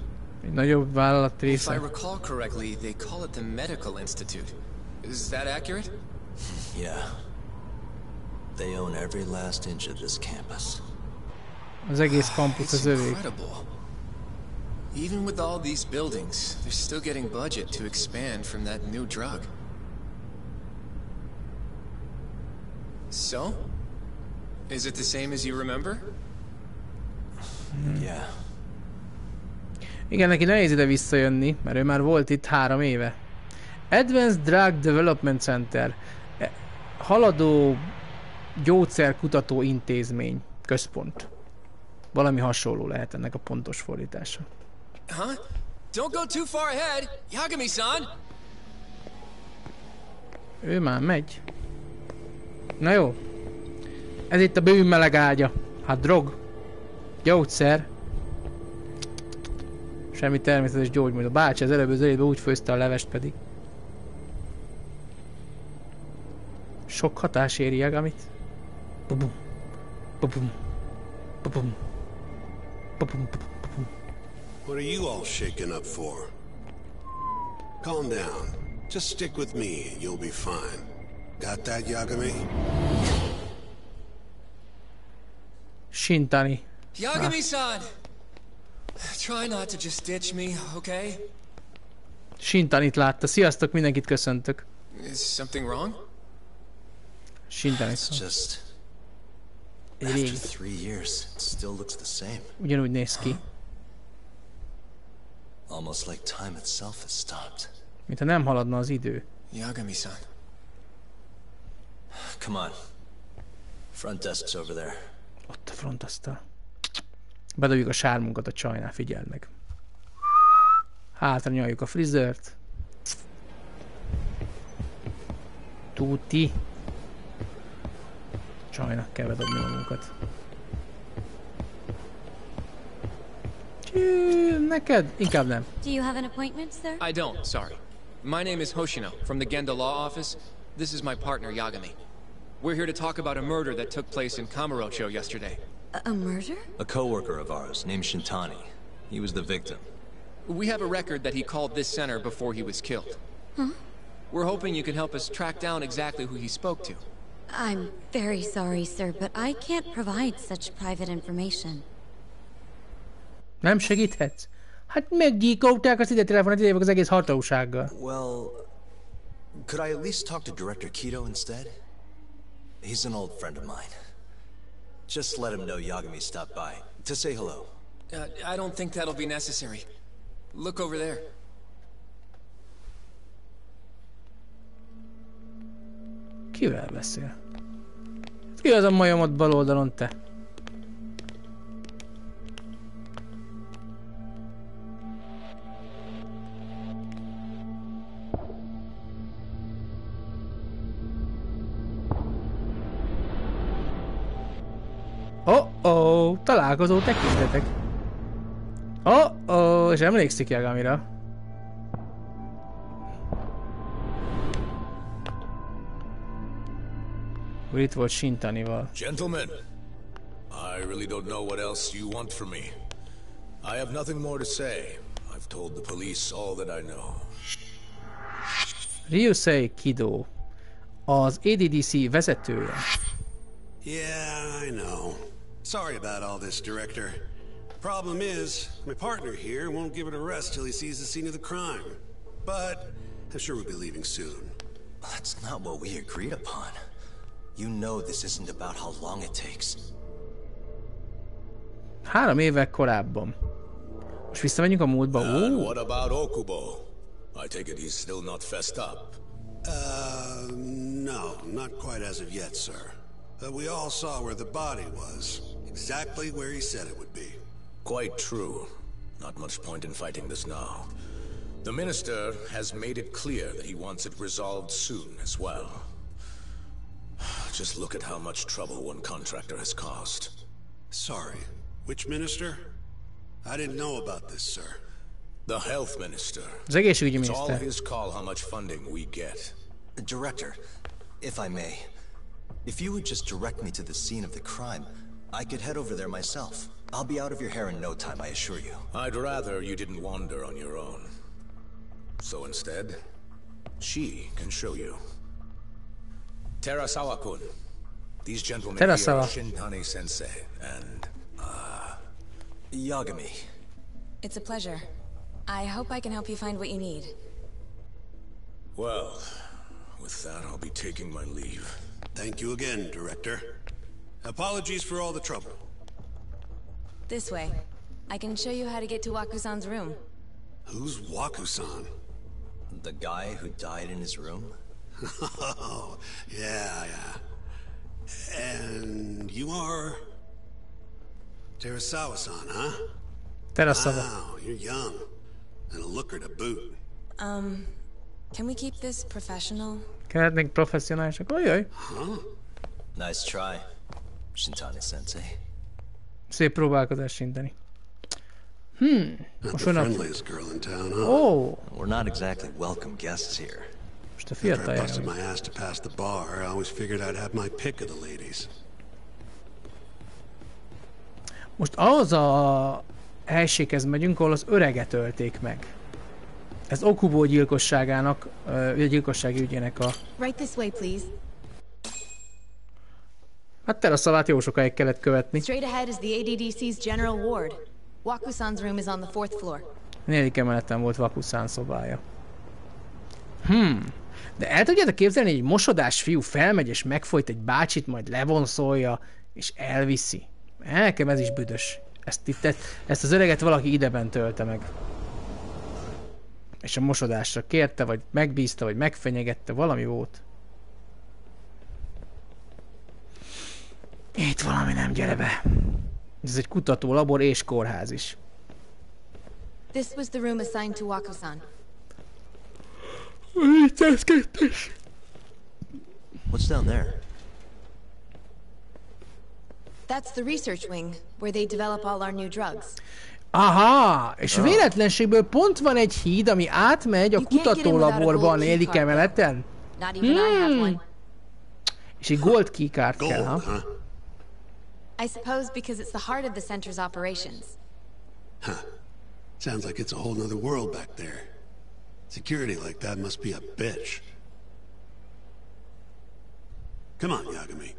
S1: Egy nagyobb vállalat része.
S5: If I recall correctly, they call it the Medical Institute. Is that accurate?
S2: Yeah. They own every last inch of this campus.
S1: Az egész campus az övék.
S5: Even with all these buildings, they're still getting budget to expand from that new drug. So? Is it the same as you remember?
S2: Yeah.
S1: Igen, neki nehéz ide visszajönni, mert ő már volt itt 3 éve. Advanced Drug Development Center. Haladó gyógyszerkutató intézmény. Központ. Valami hasonló lehet ennek a pontos fordítása.
S5: Huh? Don't go too far ahead, Yagami-san.
S1: Ő már megy. Na jó. Ez itt a bűn meleg ágya. Hát drog. Gyógyszer. Semmi természetes gyógymód. A bácsi az előbb az életben úgy főzte a levest pedig. Sok hatás éri Yagamit. Bubum. Bubum. Bubum. Bubum. Bubum.
S9: What are you all shaken up for? Calm down. Just stick with me and you'll be fine. Got that, Yagami?
S1: Shintani.
S5: Yagami-san! Try not to just ditch me, okay?
S1: Shintanit látta. Sziasztok, mindenkit köszöntök.
S5: Is something wrong?
S1: Shintani.
S2: It's just... After 3 years, it still looks the same.
S1: Ugyanúgy néz ki.
S2: Almost like time itself has stopped.
S1: Mintha nem haladna az idő.
S5: Yagami-san.
S2: Come on. Front desk's over there.
S1: Ott a frontasztal. Bedobjuk a sármunkat a csajnál, figyeld meg. Hátra nyaljuk a frizert. Tuti. Csajnak kell bedobni magunkat. Neked? Inkább nem.
S8: Do you have an appointment, sir?
S5: I don't, sorry. My name is Hoshino, from the Genda Law Office. This is my partner, Yagami. We're here to talk about a murder that took place in Kamurocho yesterday.
S8: A murder?
S2: A coworker of ours named Shintani. He was the victim.
S5: We have a record that he called this center before he was killed.
S8: Huh?
S5: We're hoping you can help us track down exactly who he spoke to.
S8: I'm very sorry, sir, but I can't provide such private information.
S1: Nem segíthetsz? Hát meggyíkolták az ide telefonát, ide az egész hatósággal.
S2: Well, could I at least talk to Director Kido instead? He's an old friend of mine. Just let him know Yagami stopped by, to say hello.
S5: I don't think that'll be necessary. Look over there.
S1: Kivel beszél? Ki az a majom ott bal oldalon, te? Oh-oh, találkozó tekintetek. Oh-oh, és emlékszik Yagamira. Úr itt volt Shintanival.
S7: Gentlemen, I really don't know what else you want from me. I have nothing more to say. I've told the police all that I know.
S1: Ryusei Kido, az ADDC vezetője.
S9: Yeah, I know. Sorry about all this, Director. Problem is, my partner here won't give it a rest till he sees the scene of the crime. But I'm sure we'll be leaving soon.
S2: That's not what we agreed upon. You know this isn't about how long it takes.
S1: 3 évvel korábban. Most visszamegyünk a múltba.
S7: And what about Okubo? I take it he's still not fessed up.
S9: No, not quite as of yet, sir. But we all saw where the body was. Exactly where he said it would be.
S7: Quite true. Not much point in fighting this now. The Minister has made it clear that he wants it resolved soon as well. Just look at how much trouble one contractor has caused.
S9: Sorry, which minister? I didn't know about this, sir.
S7: The health minister.
S1: Az egészségügyi
S7: It's all
S1: miniszter.
S7: his call how much funding we get.
S2: Director, if I may, if you would just direct me to the scene of the crime, I could head over there myself. I'll be out of your hair in no time, I assure you.
S7: I'd rather you didn't wander on your own. So instead, she can show you. Terasawa-kun. These gentlemen here
S1: Terasawa.
S7: are Shintani-sensei and,
S2: Yagami.
S10: It's a pleasure. I hope I can help you find what you need.
S7: well, with that I'll be taking my leave.
S9: Thank you again, Director. Apologies for all the trouble.
S10: This way. I can show you how to get to Waku-san's room.
S9: Who's Waku-san?
S2: The guy who died in his room?
S9: Oh, yeah. And you are? Terasawa-san, huh?
S1: Terasawa.
S9: Wow, you're young. And a looker to boot.
S10: Can we keep this professional?
S1: Lehetnénk professzionálisak. Ajaj.
S9: Huh?
S2: Nice try, Shintani-sensei.
S1: Szép próbálkozás Shintani.
S9: Not
S1: Most
S9: the
S1: vannak...
S9: friendliest girl in town, huh?
S1: Oh,
S2: We're not exactly welcome guests here.
S1: most a
S9: After I
S1: fiatal
S9: busted
S1: jár.
S9: my ass to pass the bar, I always figured I'd have my pick of the ladies.
S1: Most ahhoz a helységhez megyünk, ahol az öreget ölték meg. Ez Okubo gyilkosságának, gyilkossági ügyének a...
S10: Right this way, please.
S1: Hát Teraszavát jó sokáig kellett követni.
S10: Straight ahead is the ADDC's general ward. Waku-san's room is on the 4th floor.
S1: 4. emeleten volt Waku-san szobája. De el tudjátok képzelni, hogy egy mosodás fiú felmegy és megfojt egy bácsit, majd levonszolja és elviszi. Nekem ez is büdös. Ezt az öreget valaki ideben tölte meg. És a mosodásra kérte, vagy megbízta, vagy megfenyegette, valami volt. Itt valami nem, gyere be. Ez egy kutatólabor és kórház is.
S10: This was the room assigned to Waku-san.
S2: What's down there?
S10: That's the research wing, where they develop all our new drugs.
S1: Aha! És véletlenségből pont van egy híd, ami átmegy a kutatólaborban a 4. emeleten.
S10: Not even I have one.
S1: És egy gold keycard kell,
S9: Gold,
S1: ha?
S9: huh?
S10: I suppose because it's the heart of the center's operations.
S9: Huh. Sounds like it's a whole nother world back there. Security like that must be a bitch. Come on, Yagami.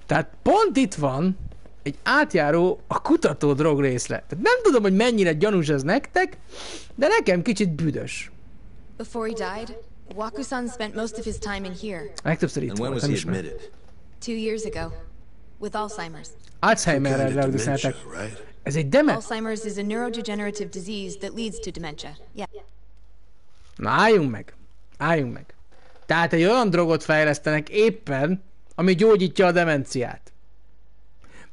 S1: Tehát pont itt van egy átjáró a kutató drog részlet. Tehát nem tudom, hogy mennyire gyanús ez nektek, de nekem kicsit büdös.
S10: Before he died, Waku-san spent most of his time in here.
S1: Legtöbbször itt
S2: And when
S1: volt,
S2: was
S1: nem
S2: he
S1: ismerem.
S2: admitted?
S10: 2 years ago. With Alzheimer's.
S1: Alzheimerrel
S9: Kind of
S1: diagnosztálták.
S9: dementia, right?
S1: Ez egy demet?
S10: Alzheimer's is a neurodegenerative disease that leads to dementia. Yeah.
S1: Na álljunk meg. Álljunk meg. Tehát egy olyan drogot fejlesztenek éppen, ami gyógyítja a demenciát.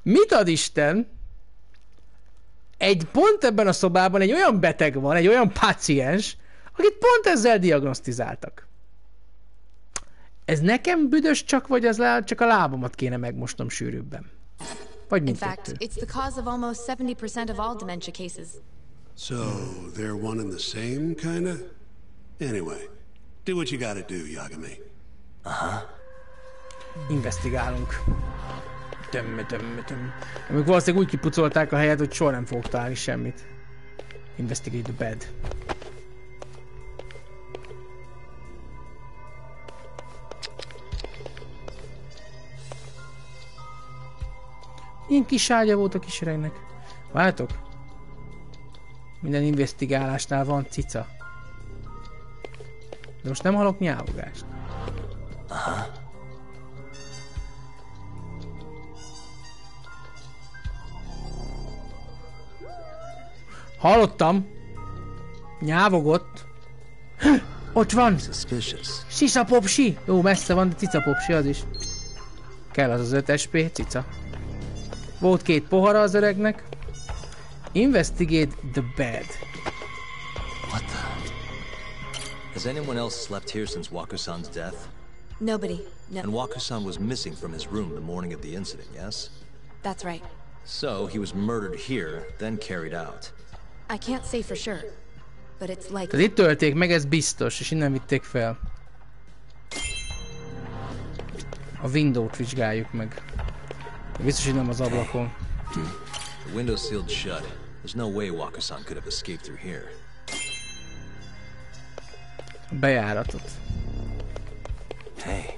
S1: Mit ad Isten? Pont ebben a szobában egy olyan beteg van, egy olyan páciens, akit pont ezzel diagnosztizáltak. Ez nekem büdös csak, vagy ez csak a lábamat kéne megmosnom sűrűbben? Vagy
S10: In fact,
S1: mindkettő?
S10: it's the cause of almost 70% of all dementia cases.
S9: So, they're one and the same, kinda? Anyway, do what you gotta do, Yagami.
S1: Investigálunk. Amíg valószínűleg úgy kipucolták a helyet, hogy soha nem fogok találni semmit. Investigate the bed. Milyen kis ágya volt a kis öregnek. Várjátok? Minden investigálásnál van cica. De most nem hallok nyávogást. Hallottam. Nyávogott. Ott van.
S2: Suspicious.
S1: Sisapopsi. Jó, messze van, de cicapopsi az is. Kell az 5 SP, cica. Volt 2 pohara az öregnek. Investigate the bed.
S2: What the? Has anyone else slept here since Waku-san's death?
S10: Nobody. No.
S2: And Waku-san was missing from his room the morning of the incident, yes?
S10: That's right.
S2: So he was murdered here, then carried out.
S10: I can't say for sure, but it's
S1: Tehát
S10: likely.
S1: itt tölték meg, ez biztos, és innen vitték fel. A Windows-t vizsgáljuk meg. Biztos, hogy nem az ablakon.
S2: The window's sealed shut. There's no way Waku-san could have escaped through here.
S1: A bejáratot.
S2: Hey,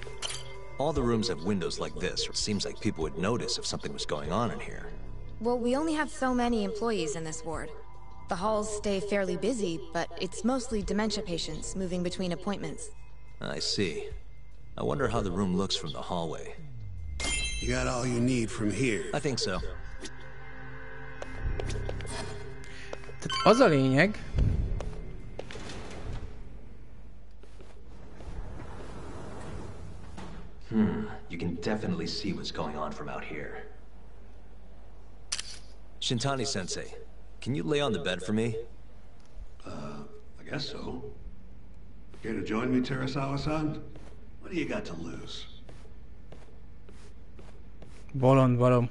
S2: all the rooms have windows like this. It seems like people would notice if something was going on in here.
S10: Well, we only have so many employees in this ward. The halls stay fairly busy, but it's mostly dementia patients moving between appointments.
S2: I see. I wonder how the room looks from the hallway.
S9: You got all you need from here.
S2: I think so.
S1: Tehát az a lényeg...
S2: You can definitely see what's going on from out here. Shintani-sensei, can you lay on the bed for me?
S9: I guess so. Care to join me, Terasawa-san? What do you got to lose?
S1: Bolond valom.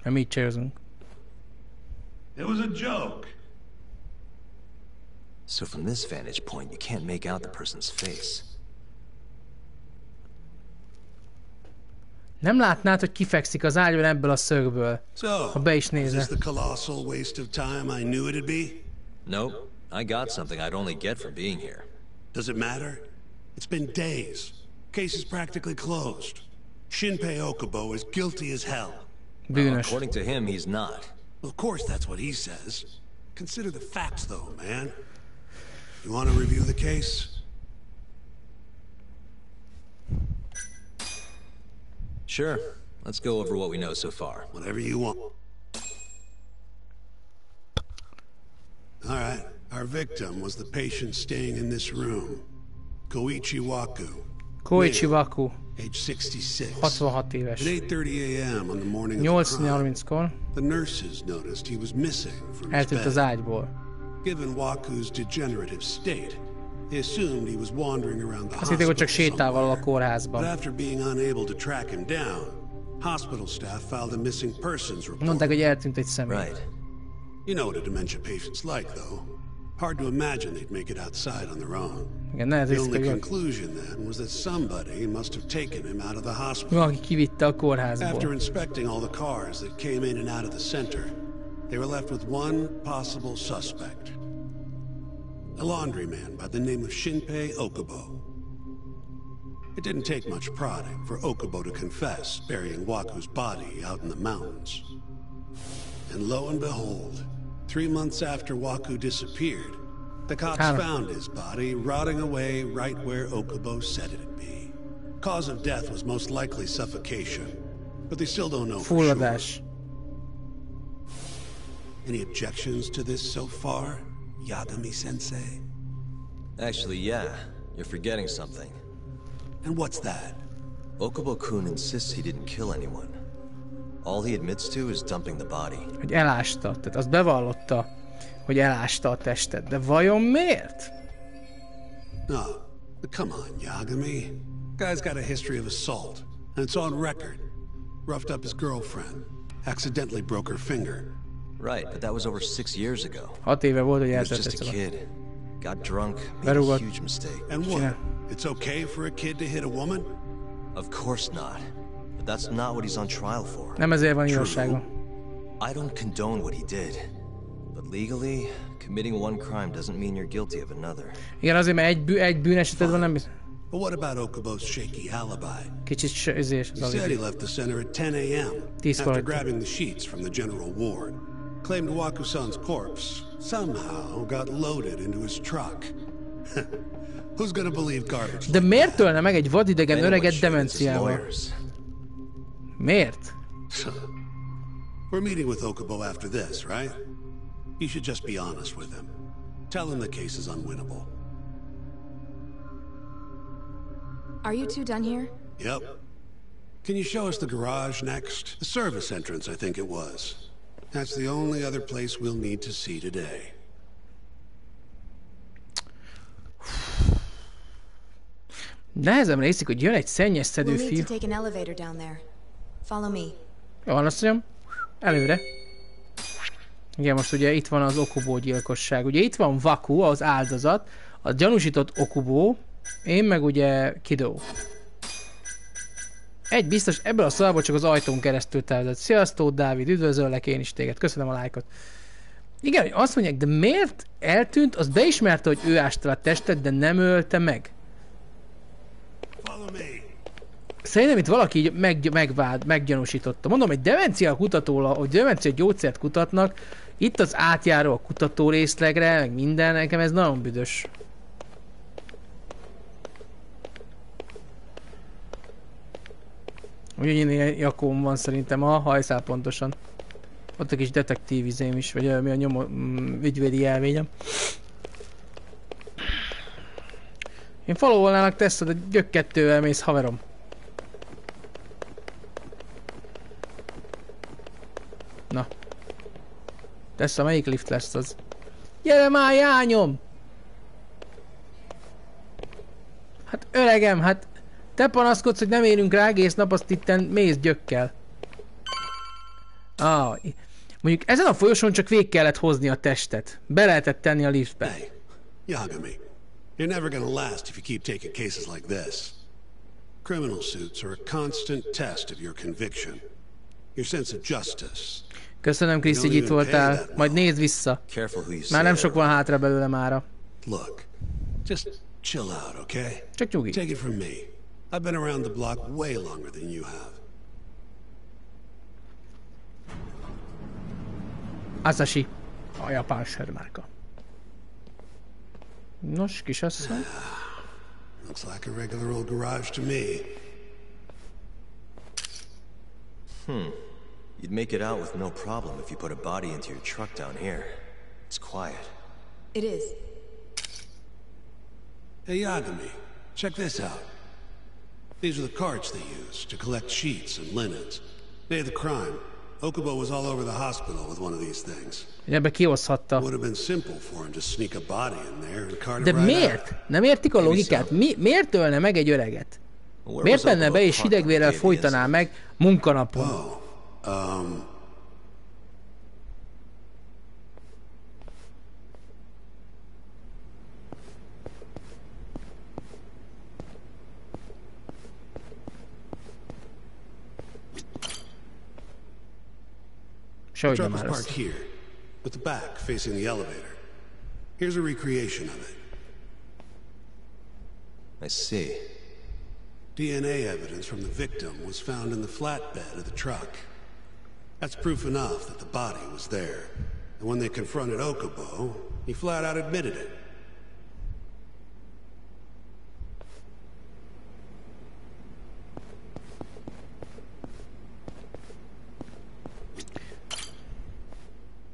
S1: Nem így csérzünk.
S9: It was a joke.
S2: So from this vantage point, you can't make out the person's face.
S1: Nem látnád, hogy kifekszik az ágyban ebből a szögből.
S9: So,
S1: ha be is
S9: is
S1: nézze.
S9: this the colossal waste of time I knew it'd be?
S2: Nope. I got something I'd only get from being here.
S9: Does it matter? It's been days. Case is practically closed. Shinpei Okubo is guilty as hell.
S1: Bűnös.
S2: According to him, he's not.
S9: Well, of course that's what he says. Consider the facts, though, man. You want to review the case?
S2: Sure. Let's go over what we know so far.
S9: Whatever you want. All right. Our victim was the patient staying in this room. Koichi Waku.
S1: Koichi Waku.
S9: Age 66.
S1: 66 éves.
S9: At 8:30 a.m. on the morning of the crime,
S1: 8:30-kor
S9: the nurses noticed he was missing from his
S1: eltűnt az
S9: bed.
S1: ágyból.
S9: Given Waku's degenerative state, they assumed he was wandering around the
S1: Azt hitték, hogy csak
S9: hospital
S1: sétával a
S9: somewhere. But
S1: kórházban.
S9: after being unable to track him down, hospital staff filed a missing persons report.
S1: Mondták, hogy eltűnt egy személy.
S2: Right.
S9: You know what a dementia patient's like, though. Hard to imagine they'd make it outside on their own.
S1: Igen,
S9: The
S1: nehéz
S9: only
S1: hogy
S9: conclusion then was that somebody must have taken him out of the hospital.
S1: valaki kivitte a
S9: After
S1: kórházból.
S9: inspecting all the cars that came in and out of the center, they were left with one possible suspect. A laundryman by the name of Shinpei Okubo. It didn't take much prodding for Okubo to confess burying Waku's body out in the mountains. And lo and behold, 3 months after Waku disappeared, the cops found his body rotting away right where Okubo said it'd be. Cause of death was most likely suffocation, but they still don't know for sure.
S1: Fulladás.
S9: Any objections to this so far, Yagami-sensei?
S2: Actually, yeah. You're forgetting something.
S9: And what's that?
S2: Okubo-kun insists he didn't kill anyone. All he admits to is dumping the body.
S1: Hogy elásta. Tehát azt bevallotta, hogy elásta a testet. De vajon miért?
S9: No, but come on, Yagami. Guy's got a history of assault, and it's on record. Roughed up his girlfriend. Accidentally broke her finger.
S2: Right, but that was over 6 years ago.
S1: 6 éve volt, hogy
S2: He was just a
S1: eltette.
S2: kid. Got drunk, made a
S1: Berúgott.
S2: huge mistake.
S9: And what? It's okay for a kid to hit a woman?
S2: Of course not. But that's not what he's on trial for.
S1: Nem ezért van igazsága.
S2: I don't condone what he did. But legally, committing one crime doesn't mean you're guilty of another.
S1: Igen, azért, mert egy bűneseted van, nem...
S9: But what about Okubo's shaky alibi?
S1: Kicsit
S9: He
S1: az
S9: said he left the center at 10 a.m.
S1: 10
S9: after
S1: kor.
S9: grabbing the sheets from the general ward. Claimed Waku-san's corpse somehow got loaded into his truck. Who's gonna believe garbage?
S1: De miért tölne meg egy vadidegen öreget demenciával? Miért?
S9: We're meeting with Okubo after this, right? You should just be honest with him. Tell him the case is unwinnable.
S10: Are you two done here?
S9: Yep. Can you show us the garage next? The service entrance, I think it was. That's the only other place we'll need to see today.
S1: Nehezemre hiszik, hogy jön egy szennyezszedő
S10: We'll need
S1: fiú.
S10: to take an elevator down there. Follow me.
S1: Jó, azt mondjam, előre. Igen, most ugye itt van az Okubo gyilkosság. Ugye itt van Waku, az áldozat, a gyanúsított Okubo, én meg ugye Kido. Egy biztos, ebből a szalból csak az ajtón keresztül távzott. Sziasztok, Dávid, üdvözöllek én is téged, köszönöm a lájkot. Igen, hogy azt mondják, de miért eltűnt, az beismerte, hogy ő ásta a testet, de nem ölte meg. Szerintem itt valaki így meggyanúsította. Mondom, egy demencia kutatóla, hogy demencia gyógyszert kutatnak, itt az átjáró a kutató részlegre, meg minden, nekem ez nagyon büdös. Ugyanilyen jakóm van szerintem a hajszál pontosan. Ott a kis detektív izém is, vagy mi a ügyvédi jelvényem. Én followolnának teszed, a gök 2-vel mész, haverom. Na, Tessa, melyik lift lesz az? Gyere már, jányom! Hát öregem, hát te panaszkodsz, hogy nem érünk rá egész nap, azt itten mész gyökkel. Mondjuk ezen a folyosón csak végig kellett hozni a testet. Be lehetett tenni a liftbe.
S9: Hey, Yagami, you're never gonna last if you keep taking cases like this. Criminal suits are a constant test of your conviction. Your sense of justice.
S1: Köszönöm, Krisz, hogy itt voltál. Majd nézd vissza. Már nem sok van hátra belőle mára.
S9: Look, just chill out, okay?
S1: Csak nyugi.
S9: Take it from me. I've been around the block way longer than you have.
S1: Asashi. A japán sörmárka. Nos, kisasszony.
S9: Looks like a regular old garage to me.
S2: You'd make it out with no problem if you put a body into your truck down here. It's quiet.
S10: It is.
S9: Hey, Yagami, check this out. These are the carts they use to collect sheets and linens. Day of the crime, Okubo was all over the hospital with one of these things.
S1: Ebbe kihozhatta.
S9: Would have been simple for him to sneak a body in there and cart it
S1: De
S9: right
S1: miért?
S9: out.
S1: Nem értik a logikát? Miért ölne meg egy öreget? Miért menne be és hidegvérrel folytaná meg munkanapon?
S9: The truck was parked here, with the back facing the elevator. Here's a recreation of it.
S2: I see.
S9: DNA evidence from the victim was found in the flatbed of the truck. That's proof enough that the body was there. And when they confronted Okubo, he flat out admitted it.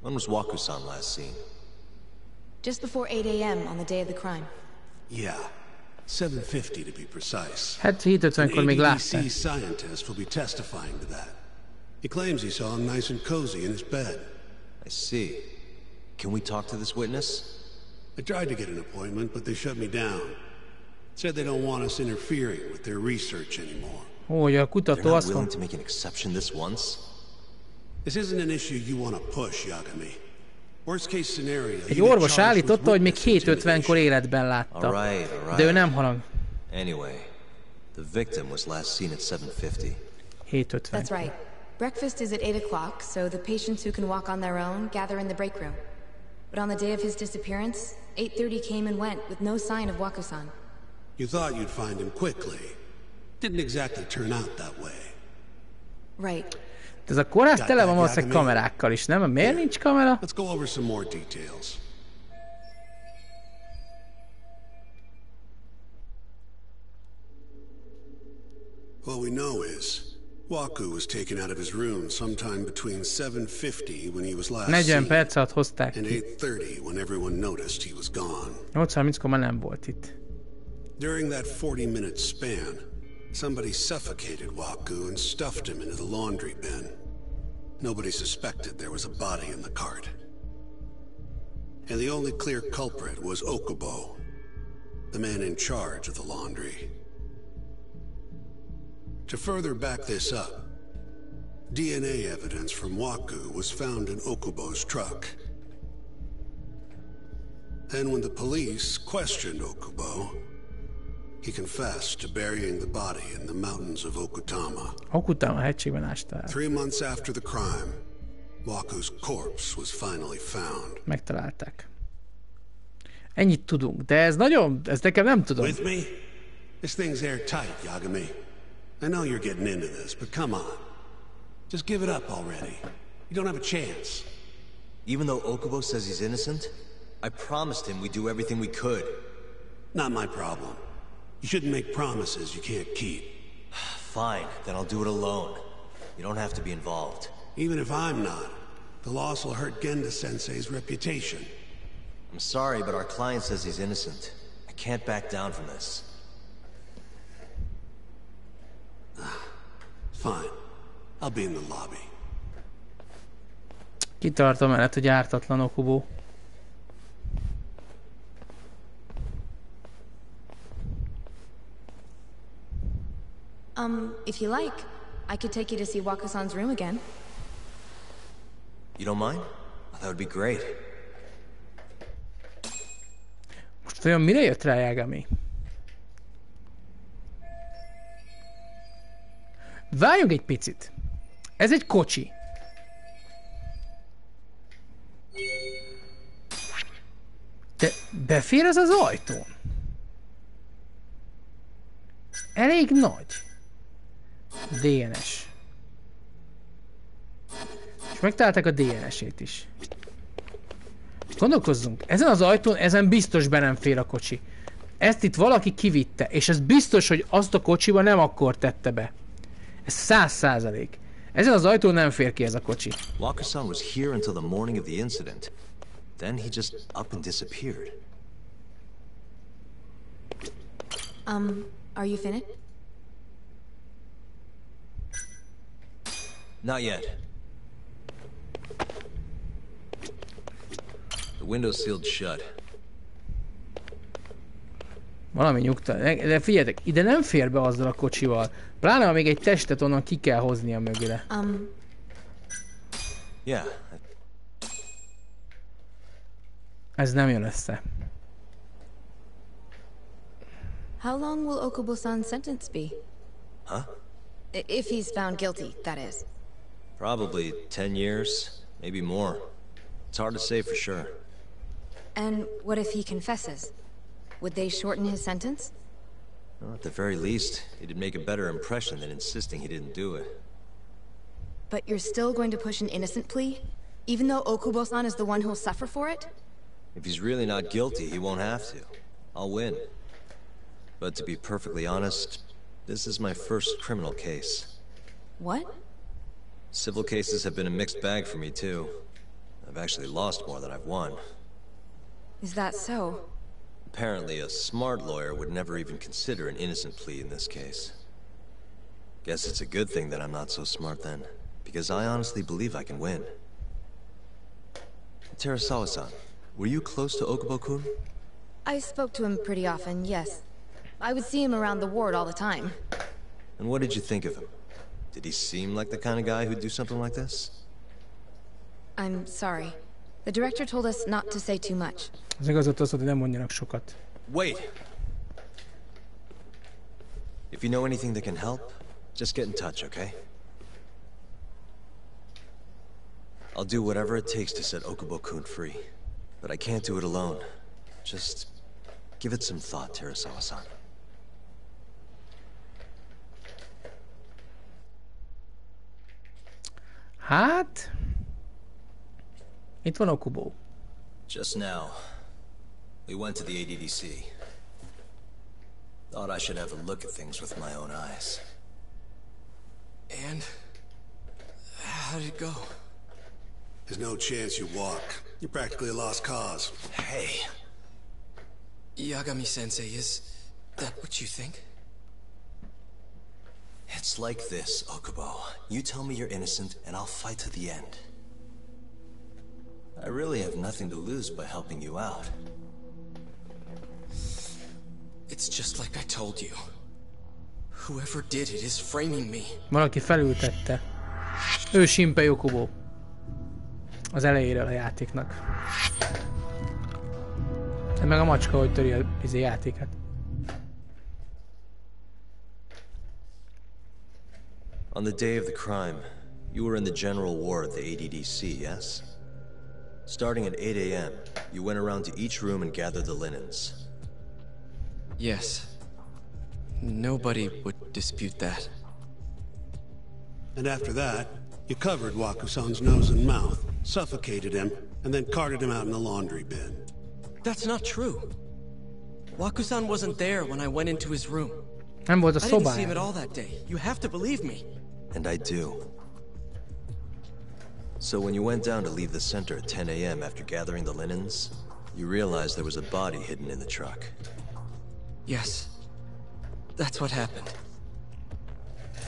S2: When was Waku-san last seen?
S10: Just before 8 a.m. on the day of the crime.
S9: Yeah. 7:50 to be precise.
S1: Hát 7:50-kor még látta.
S9: An ABC scientist will be testifying to that. He claims he saw him nice and cozy in his bed.
S2: I see. Can we talk to this witness?
S9: I tried to get an appointment, but they shut me down. Said they don't want us interfering with their research anymore.
S1: Hogy a kutató azt
S2: willing to make an exception this once?
S9: This isn't an issue you want to push, Yagami. Worst case scenario.
S1: Egy orvos állította, hogy még 7:50-kor életben látta. De ő nem harag.
S2: Anyway, the victim was last seen at 7:50.
S1: 7:50.
S10: That's right. Breakfast is at 8 o'clock, so the patients who can walk on their own gather in the break room. But on the day of his disappearance, 8:30 came and went with no sign of Waku-san.
S9: You thought you'd find him quickly. Didn't exactly turn out that way.
S10: Right.
S1: Ez a kórház tele van valószínűleg kamerákkal is, nem? Miért nincs kamera?
S9: Let's go over some more details. What we know is Waku was taken out of his room sometime between 7:50 when he was last
S1: 40 perc alatt hozták
S9: and
S1: ki.
S9: 8:30 when everyone noticed he was gone.
S1: 8:30-kor már nem volt itt.
S9: During that 40-minute span, somebody suffocated Waku and stuffed him into the laundry bin. Nobody suspected there was a body in the cart. And the only clear culprit was Okubo, the man in charge of the laundry. To further back this up, DNA evidence from Waku was found in Okubo's truck. Then when the police questioned Okubo, he confessed to burying the body in the mountains of Okutama.
S1: Okutama hegységben ásta el.
S9: 3 months after the crime, Waku's corpse was finally found.
S1: Megtalálták. Ennyit tudunk, de ez nagyon, ez nekem nem tudom.
S9: With me? This thing's airtight, Yagami. I know you're getting into this, but come on. Just give it up already. You don't have a chance.
S2: Even though Okubo says he's innocent, I promised him we'd do everything we could.
S9: Not my problem. You shouldn't make promises you can't keep.
S2: Fine, then I'll do it alone. You don't have to be involved.
S9: Even if I'm not, the loss will hurt Genda-sensei's reputation.
S2: I'm sorry, but our client says he's innocent. I can't back down from this.
S9: Fine. I'll be in the lobby.
S1: Kitartom mellett, hogy ártatlan Okubo.
S10: If you like, I could take you to see Waka-san's room again.
S2: You don't mind? That would be great.
S1: Most olyan mire jött rá Yagami? Várjunk egy picit. Ez egy kocsi. De befér ez az ajtón? Elég nagy. DNS. És megtalálták a DNS-ét is. Gondolkozzunk, ezen az ajtón, ezen biztos be nem fér a kocsi. Ezt itt valaki kivitte, és ez biztos, hogy azt a kocsiba nem akkor tette be. Ez 100%. Ezen az ajtón nem fér ki ez a kocsi.
S2: Waka-san was here until the morning of the incident. Then he just up and disappeared.
S10: Are you finished?
S2: Not yet. The window's sealed shut.
S1: Valami nyugta. De figyeljetek, ide nem fér be azzal a kocsival. Pláne, ha még egy testet onnan ki kell hoznia mögüle.
S2: Yeah.
S1: Ez nem jön össze.
S10: How long will Okubo-san's sentence be?
S2: Huh?
S10: If he's found guilty, that is.
S2: Probably 10 years, maybe more. It's hard to say for sure.
S10: And what if he confesses? Would they shorten his sentence?
S2: Well, at the very least, it'd make a better impression than insisting he didn't do it.
S10: But you're still going to push an innocent plea? Even though Okubo-san is the one who'll suffer for it?
S2: If he's really not guilty, he won't have to. I'll win. But to be perfectly honest, this is my first criminal case.
S10: What?
S2: Civil cases have been a mixed bag for me, too. I've actually lost more than I've won.
S10: Is that so?
S2: Apparently, a smart lawyer would never even consider an innocent plea in this case. Guess it's a good thing that I'm not so smart then, because I honestly believe I can win. Terasawa-san, were you close to Okubo-kun?
S10: I spoke to him pretty often, yes. I would see him around the ward all the time.
S2: And what did you think of him? Did he seem like the kind of guy who'd do something like this?
S10: I'm sorry. The director told us not to say too much.
S1: Az igazat az, hogy nem mondjanak sokat.
S2: Wait! If you know anything that can help, just get in touch, okay? I'll do whatever it takes to set Okubo-kun free. But I can't do it alone. Just give it some thought, Terasawa-san.
S1: Hát... Itt van Okubo.
S2: Just now, we went to the ADDC. Thought I should have a look at things with my own eyes.
S11: And? How did it go?
S9: There's no chance you walk. You're practically a lost cause.
S2: Hey!
S11: Yagami-sensei, is that what you think?
S2: It's like this, Okubo. You tell me you're innocent, and I'll fight to the end. I really have nothing to lose by helping you out.
S11: It's just like I told you. Whoever did it is framing me.
S1: Valaki felültette. Ő Shinpei Okubo. Az elejéről a játéknak. Meg a macska, hogy töri a játéket.
S2: On the day of the crime, you were in the general ward at the ADDC, yes? Starting at 8 a.m., you went around to each room and gathered the linens.
S11: Yes. Nobody would dispute that.
S9: And after that, you covered Waku-san's nose and mouth, suffocated him, and then carted him out in the laundry bin.
S11: That's not true. Waku-san wasn't there when I went into his room.
S1: Nem volt a
S11: I didn't see him
S1: szobájában.
S11: at all that day. You have to believe me.
S2: And I do. So when you went down to leave the center at 10 a.m. after gathering the linens, you realized there was a body hidden in the truck.
S11: Yes. That's what happened.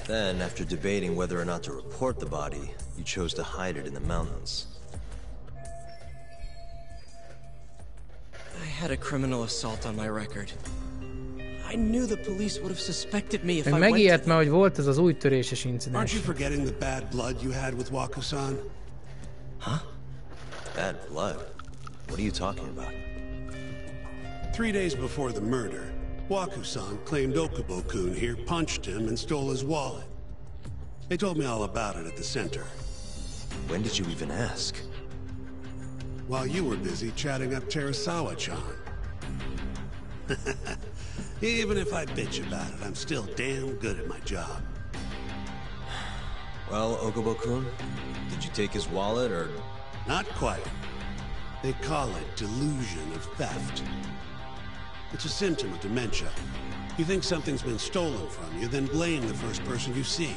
S2: Then, after debating whether or not to report the body, you chose to hide it in the mountains.
S11: had a criminal assault on my record. I knew the police would have suspected me if I
S1: Meg
S11: went
S1: megijedt
S11: to
S1: már, hogy volt ez az új töréses
S9: Aren't
S1: incidens.
S9: you forgetting the bad blood you had with Waku-san?
S2: Huh? Bad blood? What are you talking about?
S9: 3 days before the murder, Waku-san claimed Okubo-kun here punched him and stole his wallet. They told me all about it at the center.
S2: When did you even ask?
S9: While you were busy chatting up Terasawa-chan. Even if I bitch about it, I'm still damn good at my job.
S2: Well, Okubo-kun, did you take his wallet, or...?
S9: Not quite. They call it delusion of theft. It's a symptom of dementia. You think something's been stolen from you, then blame the first person you see.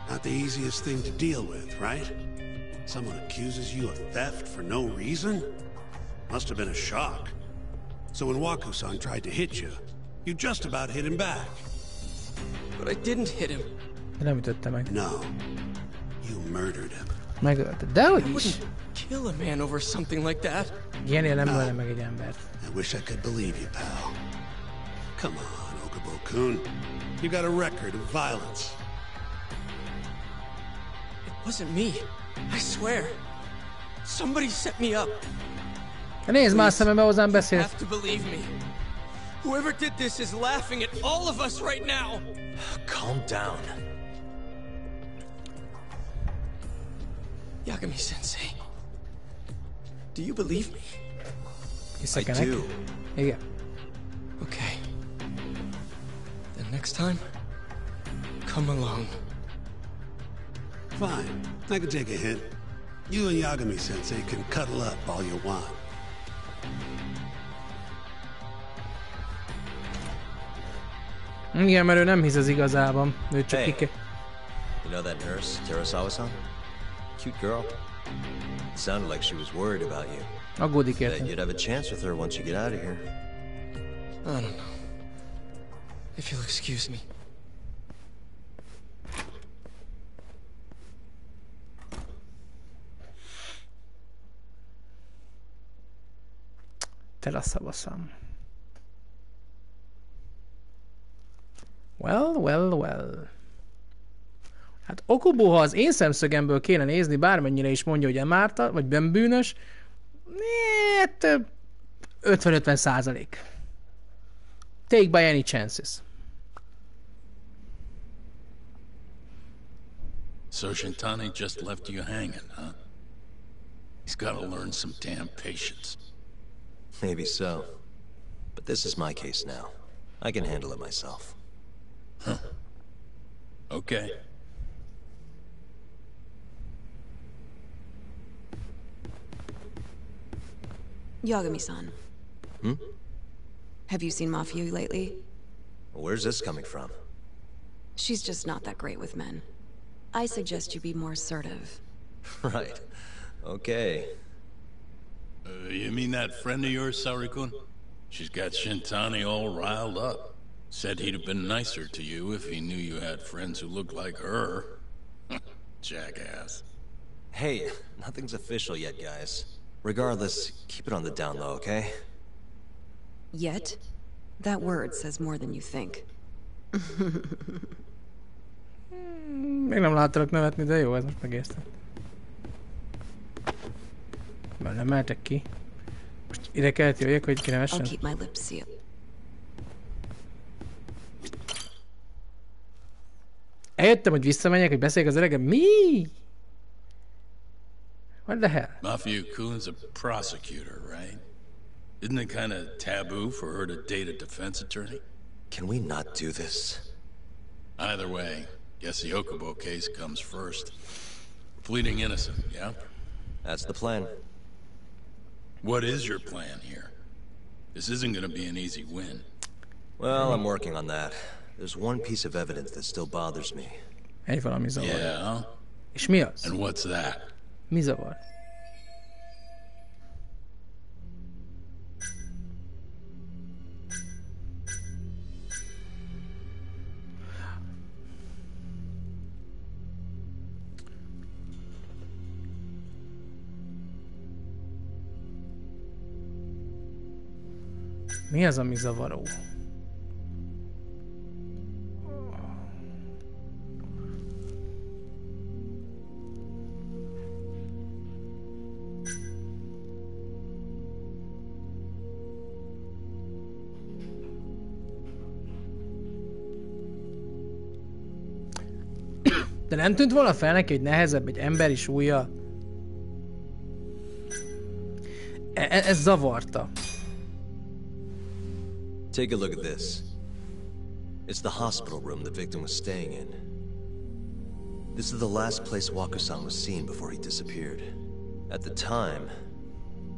S9: Not the easiest thing to deal with, right? Someone accuses you of theft for no reason? Must have been a shock. So when Waku-san tried to hit you, you just about hit him back.
S11: But I didn't hit him.
S1: Nem ütötte meg.
S9: No. You murdered him.
S1: Megölte. Dehogy
S11: I
S1: is.
S11: wouldn't kill a man over something like that.
S1: Ilyenért nem ölne meg egy embert.
S9: I wish I could believe you, pal. Come on, Okubo-kun. You got a record of violence.
S11: It wasn't me. I swear. Somebody set me up.
S1: Nézd már szemembe, hozzám
S11: You
S1: beszél.
S11: have to believe me. Whoever did this is laughing at all of us right now.
S2: Calm down.
S11: Yagami-sensei, do you believe me?
S1: Hiszek
S2: I
S1: ennek?
S2: do.
S1: Igen.
S11: Okay. Then next time, come along.
S9: Fine. I can take a hint. You and Yagami-sensei can cuddle up all you want.
S1: Igen, mert ő nem hisz az igazában. Ő csak
S2: Hey.
S1: kike.
S2: You know that nurse, Terasawa-san? Cute girl. Sounded like she was worried about you.
S1: Aggódik
S2: That
S1: érted.
S2: you'd have a chance with her once you get out of here.
S11: I don't know. If you'll excuse me.
S1: Terasawa-san. Well. Hát Okubo, ha az én szemszögemből kéne nézni, bármennyire is mondja, hogy emárta, vagy bűnös, hát 50-50%. Take by any chances.
S12: So Shintani just left you hanging, huh? He's gotta learn some damn patience.
S2: Maybe so. But this is my case now. I can handle it myself.
S12: Huh. Okay.
S13: Yagami-san.
S2: Hmm?
S13: Have you seen Mafia lately?
S2: Where's this coming from?
S13: She's just not that great with men. I suggest you be more assertive.
S2: Right. Okay.
S12: You mean that friend of yours, Sarikun? She's got Shintani all riled up. Said he'd have been nicer to you if he knew you had friends who looked like her. Jackass.
S2: Hey, nothing's official yet, guys. Regardless, keep it on the down low, okay?
S13: Yet? That word says more than you think.
S1: Még nem láttalak nevetni, de jó, ez most megértem. Már nem mehetek ki. Most ide kellett jöjjek, hogy ki nevessen?
S13: I'll keep my lips sealed.
S1: Eljöttem, hogy visszamenjek, hogy beszéljek az öregem. Mi? What the hell?
S12: Mafia-kun's a prosecutor, right? Isn't it kind of taboo for her to date a defense attorney?
S2: Can we not do this?
S12: Either way, guess the Okubo case comes first. Pleading innocent, yeah?
S2: That's the plan.
S12: What is your plan here? This isn't gonna be an easy win.
S2: Well, I'm working on that. There's one piece of evidence that still bothers me.
S1: Egy valami zavar.
S12: Yeah?
S1: És mi az?
S12: And what's that?
S1: Mi zavar? Mi az, ami zavaró? De nem tűnt volna fel neki, hogy nehezebb egy emberi súlya? Ez zavarta.
S2: Take a look at this. It's the hospital room the victim was staying in. This is the last place Waku-san was seen before he disappeared. At the time,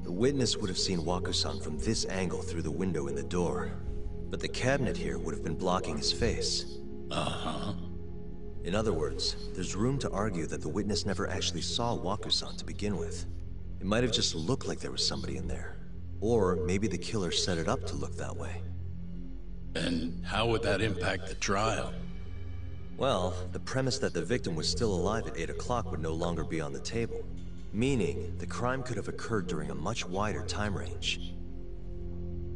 S2: the witness would have seen Waku-san from this angle through the window in the door. But the cabinet here would have been blocking his face.
S12: Uh-huh.
S2: In other words, there's room to argue that the witness never actually saw Waku-san to begin with. It might have just looked like there was somebody in there. Or maybe the killer set it up to look that way.
S12: And how would that impact the trial?
S2: Well, the premise that the victim was still alive at 8 o'clock would no longer be on the table. Meaning, the crime could have occurred during a much wider time range.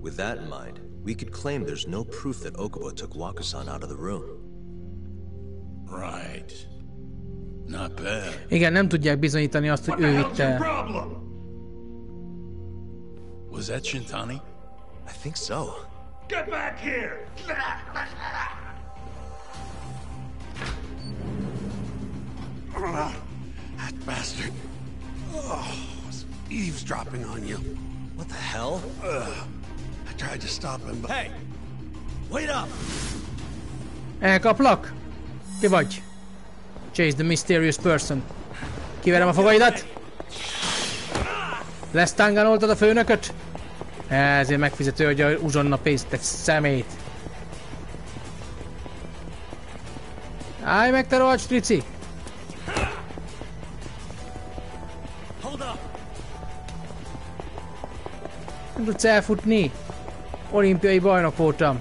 S2: With that in mind, we could claim there's no proof that Okubo took Waku-san out of the room.
S12: Right. Not bad.
S1: Igen, nem tudják bizonyítani azt, hogy ő vitte el.
S12: Was that Shintani?
S2: I think so.
S14: Get back here!
S9: That bastard. Was eavesdropping on you.
S2: What the hell?
S9: I tried to stop him, but...
S2: Hey! Wait up!
S1: Elkaplak? Ki vagy? Chase the mysterious person. Kiverem a fogaidat? Lesztánganoltad a főnököt? Ezért megfizető, hogy a uzsonna pénzt egy szemét. Állj meg, te rohadt strici! Nem tudsz elfutni? Olimpiai bajnok voltam.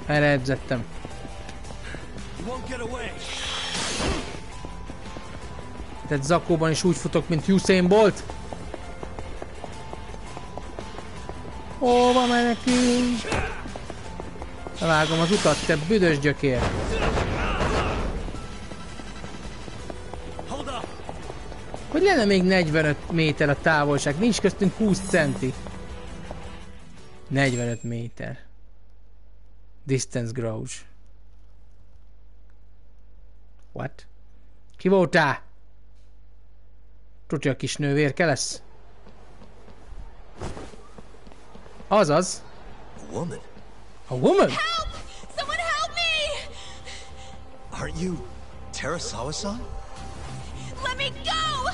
S1: Erre edzettem. Tehát zakóban is úgy futok, mint Usain Bolt. Hova menekülünk? Vágom az utat, te büdös gyökér. Hogy lenne még 45 méter a távolság? Nincs köztünk 20 centi. 45 méter. Distance grows. What? Ki voltál? Tudja, a kis nővérke lesz? Azaz.
S2: A woman.
S1: A woman?
S15: Help! Someone help me!
S2: Aren't you Terasawa-san?
S15: Let me go!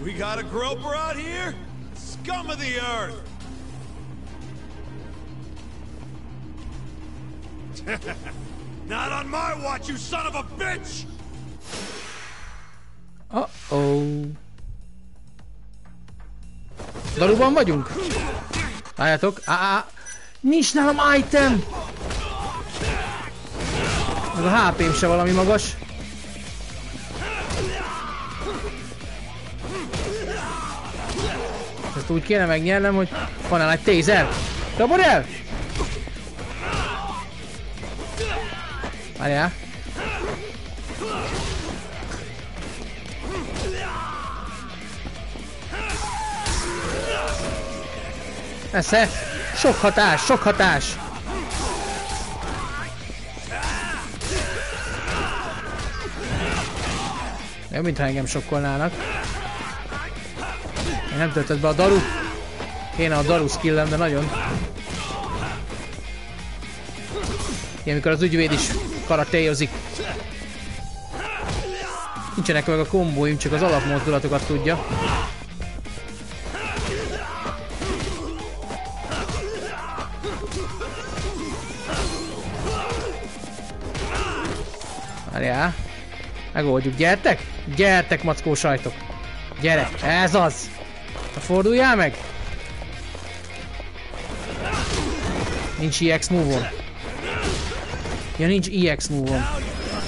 S14: We got a groper out here? Scum of the earth! Not on my watch, you son of a bitch!
S1: Uh-oh. Daluban vagyunk? Álljátok. Nincs nálam item! Meg a HP-m se valami magas. Ezt úgy kéne megnyernem, hogy van el egy taser. Dobod el! Várjál. Esze! Sok hatás, sok hatás! Jó, mintha engem sokkolnának. Én nem töltött be a daru. Kéne a daru skillem, de nagyon. Ilyen, amikor az ügyvéd is karatéjozik. Nincsenek meg a kombóim, csak az alapmozdulatokat tudja. Várjál. Megoldjuk, gyertek! Gyertek, mackó sajtok! Gyere, ez az! Na, forduljál meg! Nincs EX move-om. Ja, nincs EX move-om.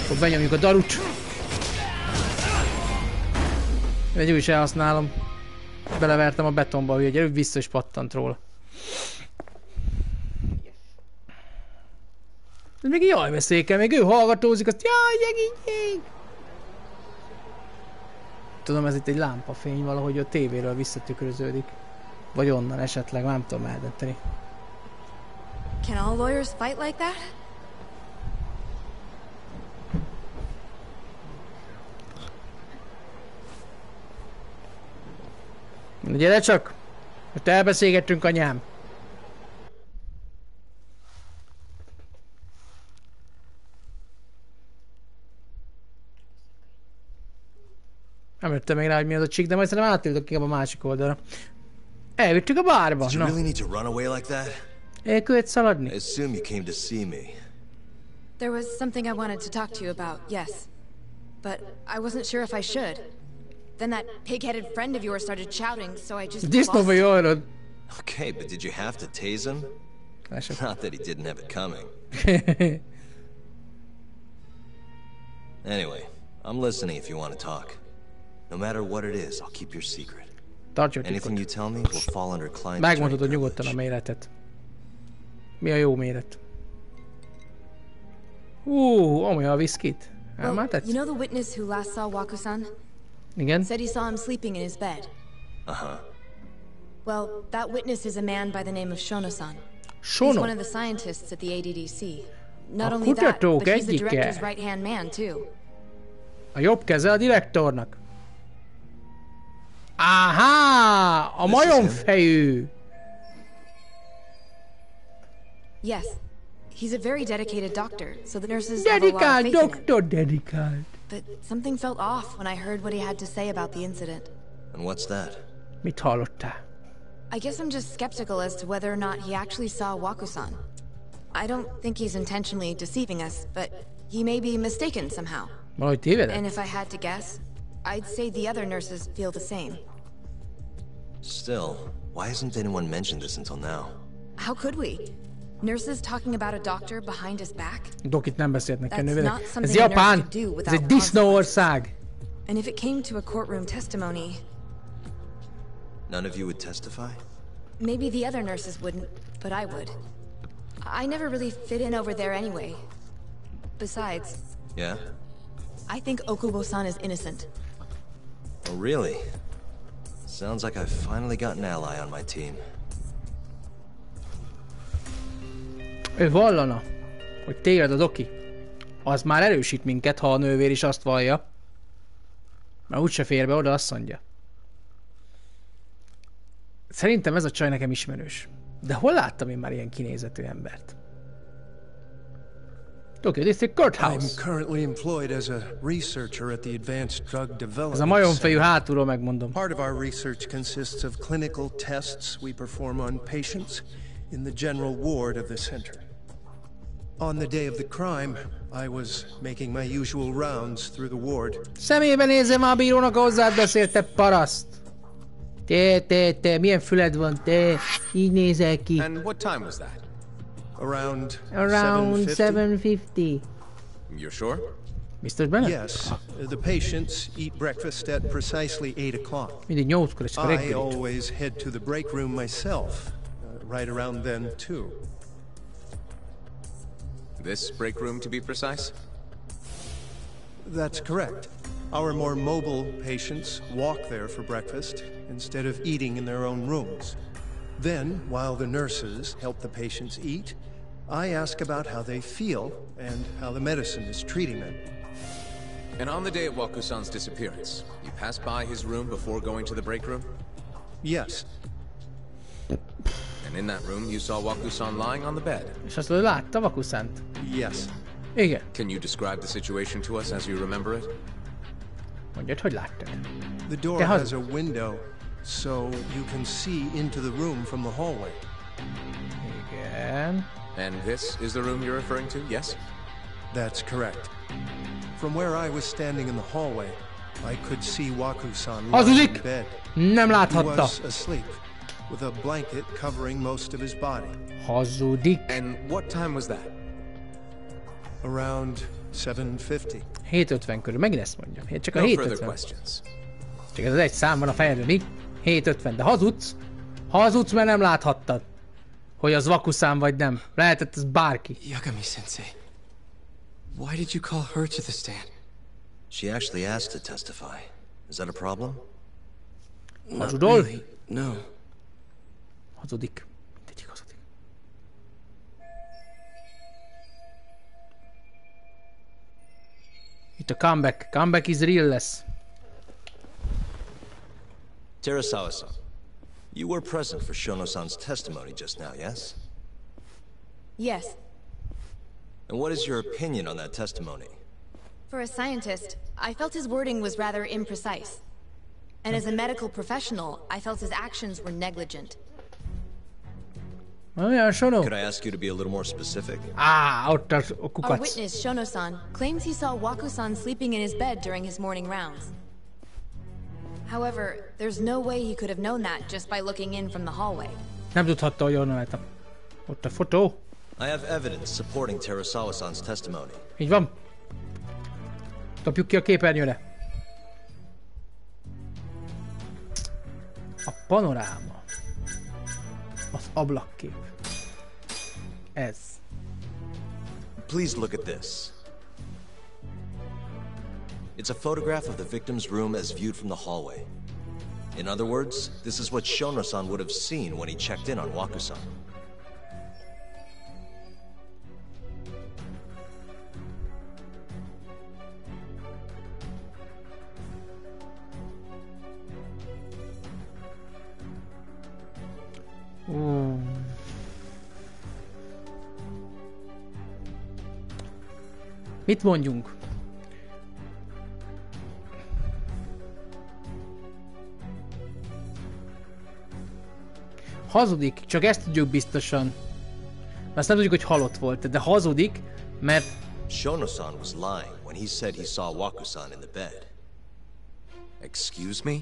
S1: Akkor benyomjuk a darut. Egy is elhasználom. Belevertem a betonba, hogy egy vissza is pattant róla. Ez még jaj veszélykel, még ő hallgatózik, azt jaj, gyegígyék! Tudom, ez itt egy lámpafény valahogy a tévéről visszatükröződik. Vagy onnan esetleg, nem tudom eldönteni.
S10: Can all lawyers fight like that?
S1: Gyere csak! Most elbeszélgettünk, anyám. Nem jöttem még rá, hogy mi az a csík, de majd szerintem átültök inkább a másik oldalra. Elvittük a bárba.
S2: Did you really need to run away like that?
S1: Elküldött szaladni.
S2: I assume you came to see me.
S10: There was something I wanted to talk to you about, yes. But I wasn't sure if I should. Then that pig-headed friend of yours started shouting, so I just lost.
S2: Okay, but did you have to tase him? Not that he didn't have it coming. Anyway, I'm listening if you want to talk. No matter what it is, I'll keep your secret. Anything you tell me will fall under client.
S1: Megmondhatod nyugodtan a méretet. Mi a jó méret? Omolyan a viszkit.
S10: Well, you know the witness who last saw Waku-san?
S1: Igen.
S10: Said he saw him sleeping in his bed.
S2: Uh-huh.
S10: Well, that witness is a man by the name of Shono-san.
S1: Shono?
S10: He's one of the scientists at the ADDC. Not only that, but he's the director's right-hand man, too.
S1: A jobb keze a direktornak. Aha! A majomfejű!
S10: Yes. He's a very dedicated doctor, so the nurses have a lot of faith in him.
S1: Dedicated.
S10: But something felt off when I heard what he had to say about the incident.
S2: And what's that?
S1: Mit hallottál?
S10: I guess I'm just skeptical as to whether or not he actually saw Waku-san. I don't think he's intentionally deceiving us, but he may be mistaken somehow. And if I had to guess, I'd say the other nurses feel the same.
S2: Still, why hasn't anyone mentioned this until now?
S10: How could we? Nurses talking about a doctor behind his back?
S1: Dokit nem beszélnek kell nővérek.
S10: Ez
S1: Ez Japán! Ez egy disznóország!
S10: And if it came to a courtroom testimony...
S2: None of you would testify?
S10: Maybe the other nurses wouldn't, but I would. I never really fit in over there anyway. Besides...
S2: Yeah?
S10: I think Okubo-san is innocent.
S2: Oh, really? Sounds like I've finally got an ally on my team.
S1: Ő vallana, hogy téged az oki. Az már erősít minket, ha a nővér is azt vallja. Mert úgyse fér be oda, azt mondja. Szerintem ez a csaj nekem ismerős. De hol láttam én már ilyen kinézetű embert? Tokyo District Courthouse.
S16: I'm currently employed as a researcher at the Advanced Drug Development
S1: Ez a majomfejű hátulról megmondom.
S16: Part of our research consists of clinical tests we perform on patients in the general ward of the center. On the day of the crime, I was making my usual rounds through the ward.
S1: Személyben nézzem már a bírónak, hozzád beszélt, te paraszt! Te, milyen füled van, te? Így nézel ki.
S17: And what time was that?
S16: Around
S1: 7:50.
S17: You're sure?
S1: Biztos benne?
S16: Yes. The patients eat breakfast at precisely 8 o'clock.
S1: Mindig 8-kor és
S16: I always head to the break room myself, right around then too.
S17: This break room, to be precise?
S16: That's correct. Our more mobile patients walk there for breakfast instead of eating in their own rooms. Then, while the nurses help the patients eat, I ask about how they feel and how the medicine is treating them.
S17: And on the day of Waku-san's disappearance, you passed by his room before going to the break room?
S16: Yes.
S17: And in that room, you saw Waku-san lying on the bed?
S1: És azt látta Waku-sant?
S16: Yes.
S1: Igen.
S17: Can you describe the situation to us as you remember it?
S1: Mondjad, hogy láttad?
S16: The door has a window, so you can see into the room from the hallway.
S1: Igen.
S17: And this is the room you're referring to, yes?
S16: That's correct. From where I was standing in the hallway, I could see Waku-san lying in bed.
S1: Nem láthatta.
S16: He was asleep, with a blanket covering most of his body.
S1: Hazudik.
S17: And what time was that?
S16: Around 7:50.
S1: 7:50 körül. Megint ezt mondjam. Csak a 7:50. Csak ez az egy szám van a fejedben, mi? 7:50. De hazudsz? Hazudsz, mert nem láthattad, hogy az Wakusan vagy nem. Lehetett ez bárki.
S11: Yagami-sensei, why did you call her to the stand?
S2: She actually asked to testify. Is that a problem?
S1: Hazudol?
S11: Really, no.
S1: Hazudik. Mindegyik hazudik. Itt a comeback. Comeback is real lesz.
S2: Terasawa-san, you were present for Shono-san's testimony just now, yes?
S10: Yes.
S2: And what is your opinion on that testimony?
S10: For a scientist, I felt his wording was rather imprecise. And as a medical professional, I felt his actions were negligent.
S1: Oh yeah, Shono.
S2: Could I ask you to be a little more specific?
S1: Ott a kukac.
S10: Our witness, Shono-san, claims he saw Waku-san sleeping in his bed during his morning rounds. However, there's no way he could have known that just by looking in from the hallway.
S1: Nem tudhatta, hogy onnan álltam. Ott a fotó.
S2: I have evidence supporting Terasawa-san's testimony.
S1: Így van. Kapjuk ki a képernyőre. A panoráma. Az ablakkép. Ez.
S2: Please look at this. It's a photograph of the victim's room as viewed from the hallway. In other words, this is what Shono-san would have seen when he checked in on Waku-san.
S1: Mit mondjunk? Hazudik, csak ezt tudjuk biztosan. Azt nem tudjuk, hogy halott volt, de hazudik, mert...
S2: Shono-san was lying when he said he saw Waku-san in the bed. Excuse me?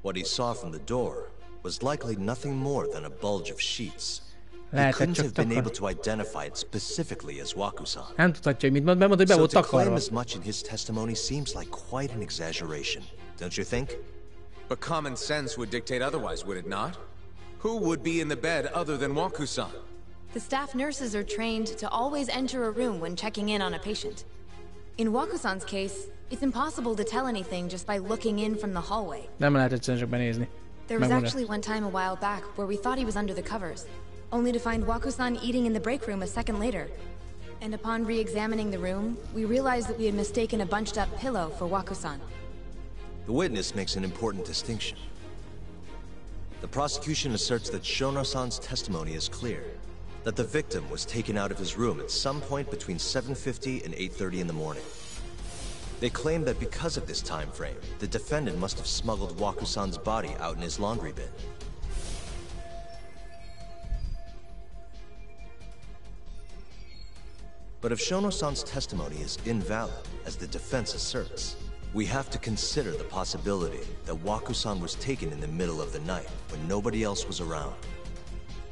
S2: What he saw from the door was likely nothing more than a bulge of sheets. He couldn't have been able to identify it specifically as Waku-san.
S1: Nem tudhatja, hogy mit mond, bemond, hogy be volt
S2: takarva. So to claim
S1: takarva.
S2: as much in his testimony seems like quite an exaggeration, don't you think?
S17: But common sense would dictate otherwise, would it not? Who would be in the bed other than Waku-san?
S10: The staff nurses are trained to always enter a room when checking in on a patient. In Waku-san's case, it's impossible to tell anything just by looking in from the hallway.
S1: Nem lehet egyszerűen csak benézni.
S10: There was actually one time a while back where we thought he was under the covers, only to find Waku-san eating in the break room a second later. And upon re-examining the room, we realized that we had mistaken a bunched-up pillow for Waku-san.
S2: The witness makes an important distinction. The prosecution asserts that Shono-san's testimony is clear, that the victim was taken out of his room at some point between 7:50 and 8:30 in the morning. They claim that because of this time frame, the defendant must have smuggled Waku-san's body out in his laundry bin. But if Shono-san's testimony is invalid, as the defense asserts, we have to consider the possibility that Waku-san was taken in the middle of the night when nobody else was around.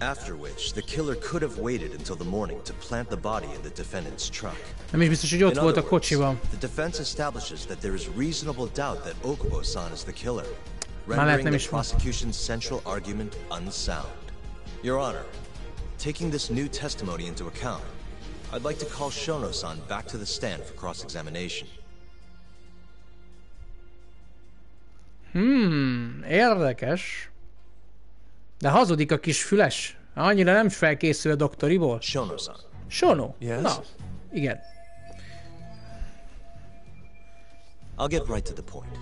S2: After which, the killer could have waited until the morning to plant the body in the defendant's truck.
S1: Nem is biztos, hogy ott volt a kocsiban.
S2: The defense establishes that there is reasonable doubt that Okubo-san is the killer, rendering the prosecution's central argument unsound. Your Honor, taking this new testimony into account, I'd like to call Shono-san back to the stand for cross-examination.
S1: Érdekes. De hazudik a kis füles. Annyira nem felkészül a doktoriból.
S2: Shono-san.
S1: Shono?
S16: Yes?
S1: Na, igen.
S2: I'll get right to the point.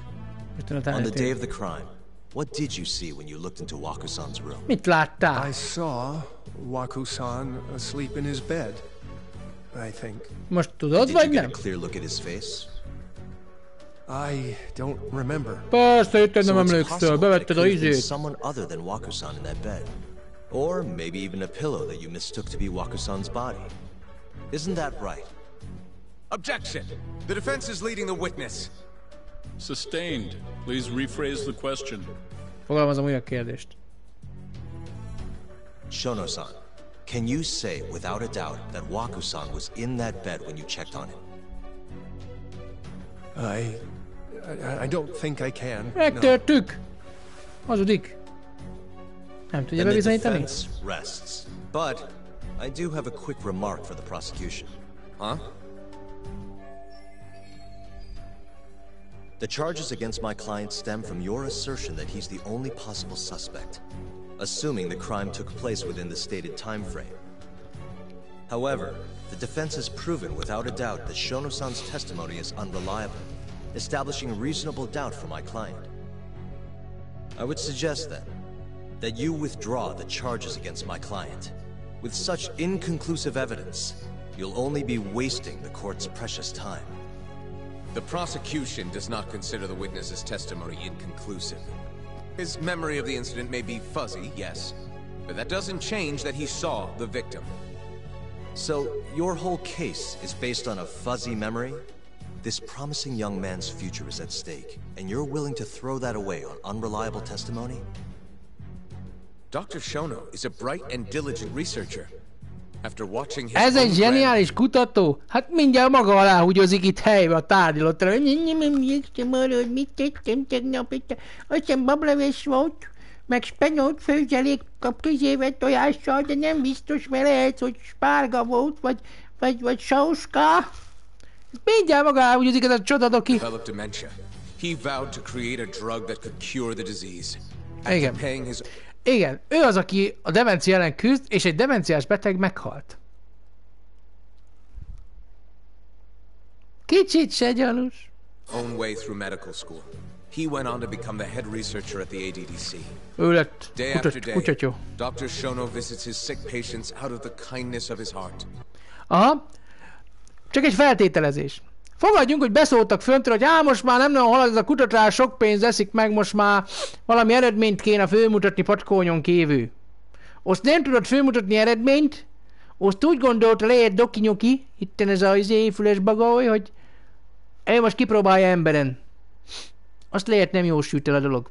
S2: On the day of the crime, what did you see when you looked into Waku-san's room?
S1: Mit láttál?
S16: I saw Waku-san asleep in his bed, I think.
S1: Most tudod, vagy nem?
S2: Did you get a clear look at his face?
S16: I don't remember.
S1: Persze, itt nem emlékszel, bevetted a izét.
S2: Someone other than Waku-san in that bed. Or maybe even a pillow that you mistook to be Waku-san's body. Isn't that right?
S17: Objection! The defense is leading the witness.
S12: Sustained. Please rephrase the question.
S1: Fogalmazom újra kérdést.
S2: Shono-san, can you say without a doubt that Waku-san was in that bed when you checked on him?
S16: I don't think I can.
S1: Megtörtük! Hazudik. Nem tudja bebizonyítani?
S2: The defense rests. But I do have a quick remark for the prosecution.
S17: Huh?
S2: The charges against my client stem from your assertion that he's the only possible suspect, assuming the crime took place within the stated time frame. However, the defense has proven without a doubt that Shono-san's testimony is unreliable, establishing reasonable doubt for my client. I would suggest then that you withdraw the charges against my client. With such inconclusive evidence, you'll only be wasting the court's precious time.
S17: The prosecution does not consider the witness's testimony inconclusive. His memory of the incident may be fuzzy, yes, but that doesn't change that he saw the victim.
S2: So, your whole case is based on a fuzzy memory? This promising young man's future is at stake, and you're willing to throw that away on unreliable testimony?
S17: Dr. Shono is a bright and diligent researcher. After watching his
S1: Ez egy zseniális kutató? Hát mindjárt maga alá húgyozik itt helybe a tárgyalottra. Mit tettem tegnap itt? Aztán bableves volt, meg spenyót főzelék kap kezével tojással, de nem biztos, mert lehet, hogy spárga volt, vagy sauska. Mindjárt maga alá húgyozik ez a csodadoki.
S17: Developed dementia. He vowed to create a drug that could cure the disease.
S1: Igen. Igen, ő az, aki a demencia ellen küzd, és egy demenciás beteg meghalt. Kicsit se gyanús.
S17: Own way through medical school. He went on to become the head researcher at the ADDC.
S1: Ő lett kutató.
S17: Dr. Shono visits his sick patients out of the kindness of his heart.
S1: Aha. Csak egy feltételezés. Fogadjunk, hogy beszóltak föntről, hogy most már nem nagyon halad ez a kutatás, sok pénz eszik meg, most már valami eredményt kéne fölmutatni pacskónyon kívül. Azt nem tudod fölmutatni eredményt, azt úgy gondolta lehet Doki Nyoki, itten ez az füles bagoly, hogy ő most kipróbálja emberen. Azt lehet nem jósült el a dolog.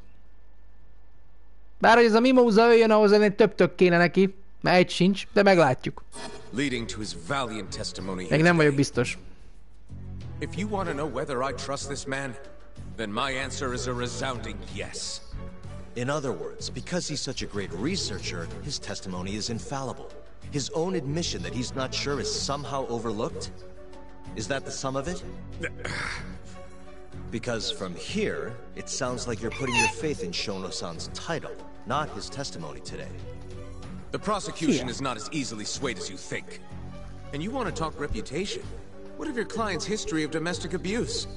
S1: Bár hogy ez a mimóza jöjjön, ahhoz ennél több tök kéne neki, mert egy sincs, de meglátjuk. Meg nem vagyok biztos.
S17: If you want to know whether I trust this man, then my answer is a resounding yes.
S2: In other words, because he's such a great researcher, his testimony is infallible. His own admission that he's not sure is somehow overlooked? Is that the sum of it? Because from here, it sounds like you're putting your faith in Shono-san's title, not his testimony today.
S17: The prosecution is not as easily swayed as you think. And you want to talk reputation? What of your client's history of domestic abuse?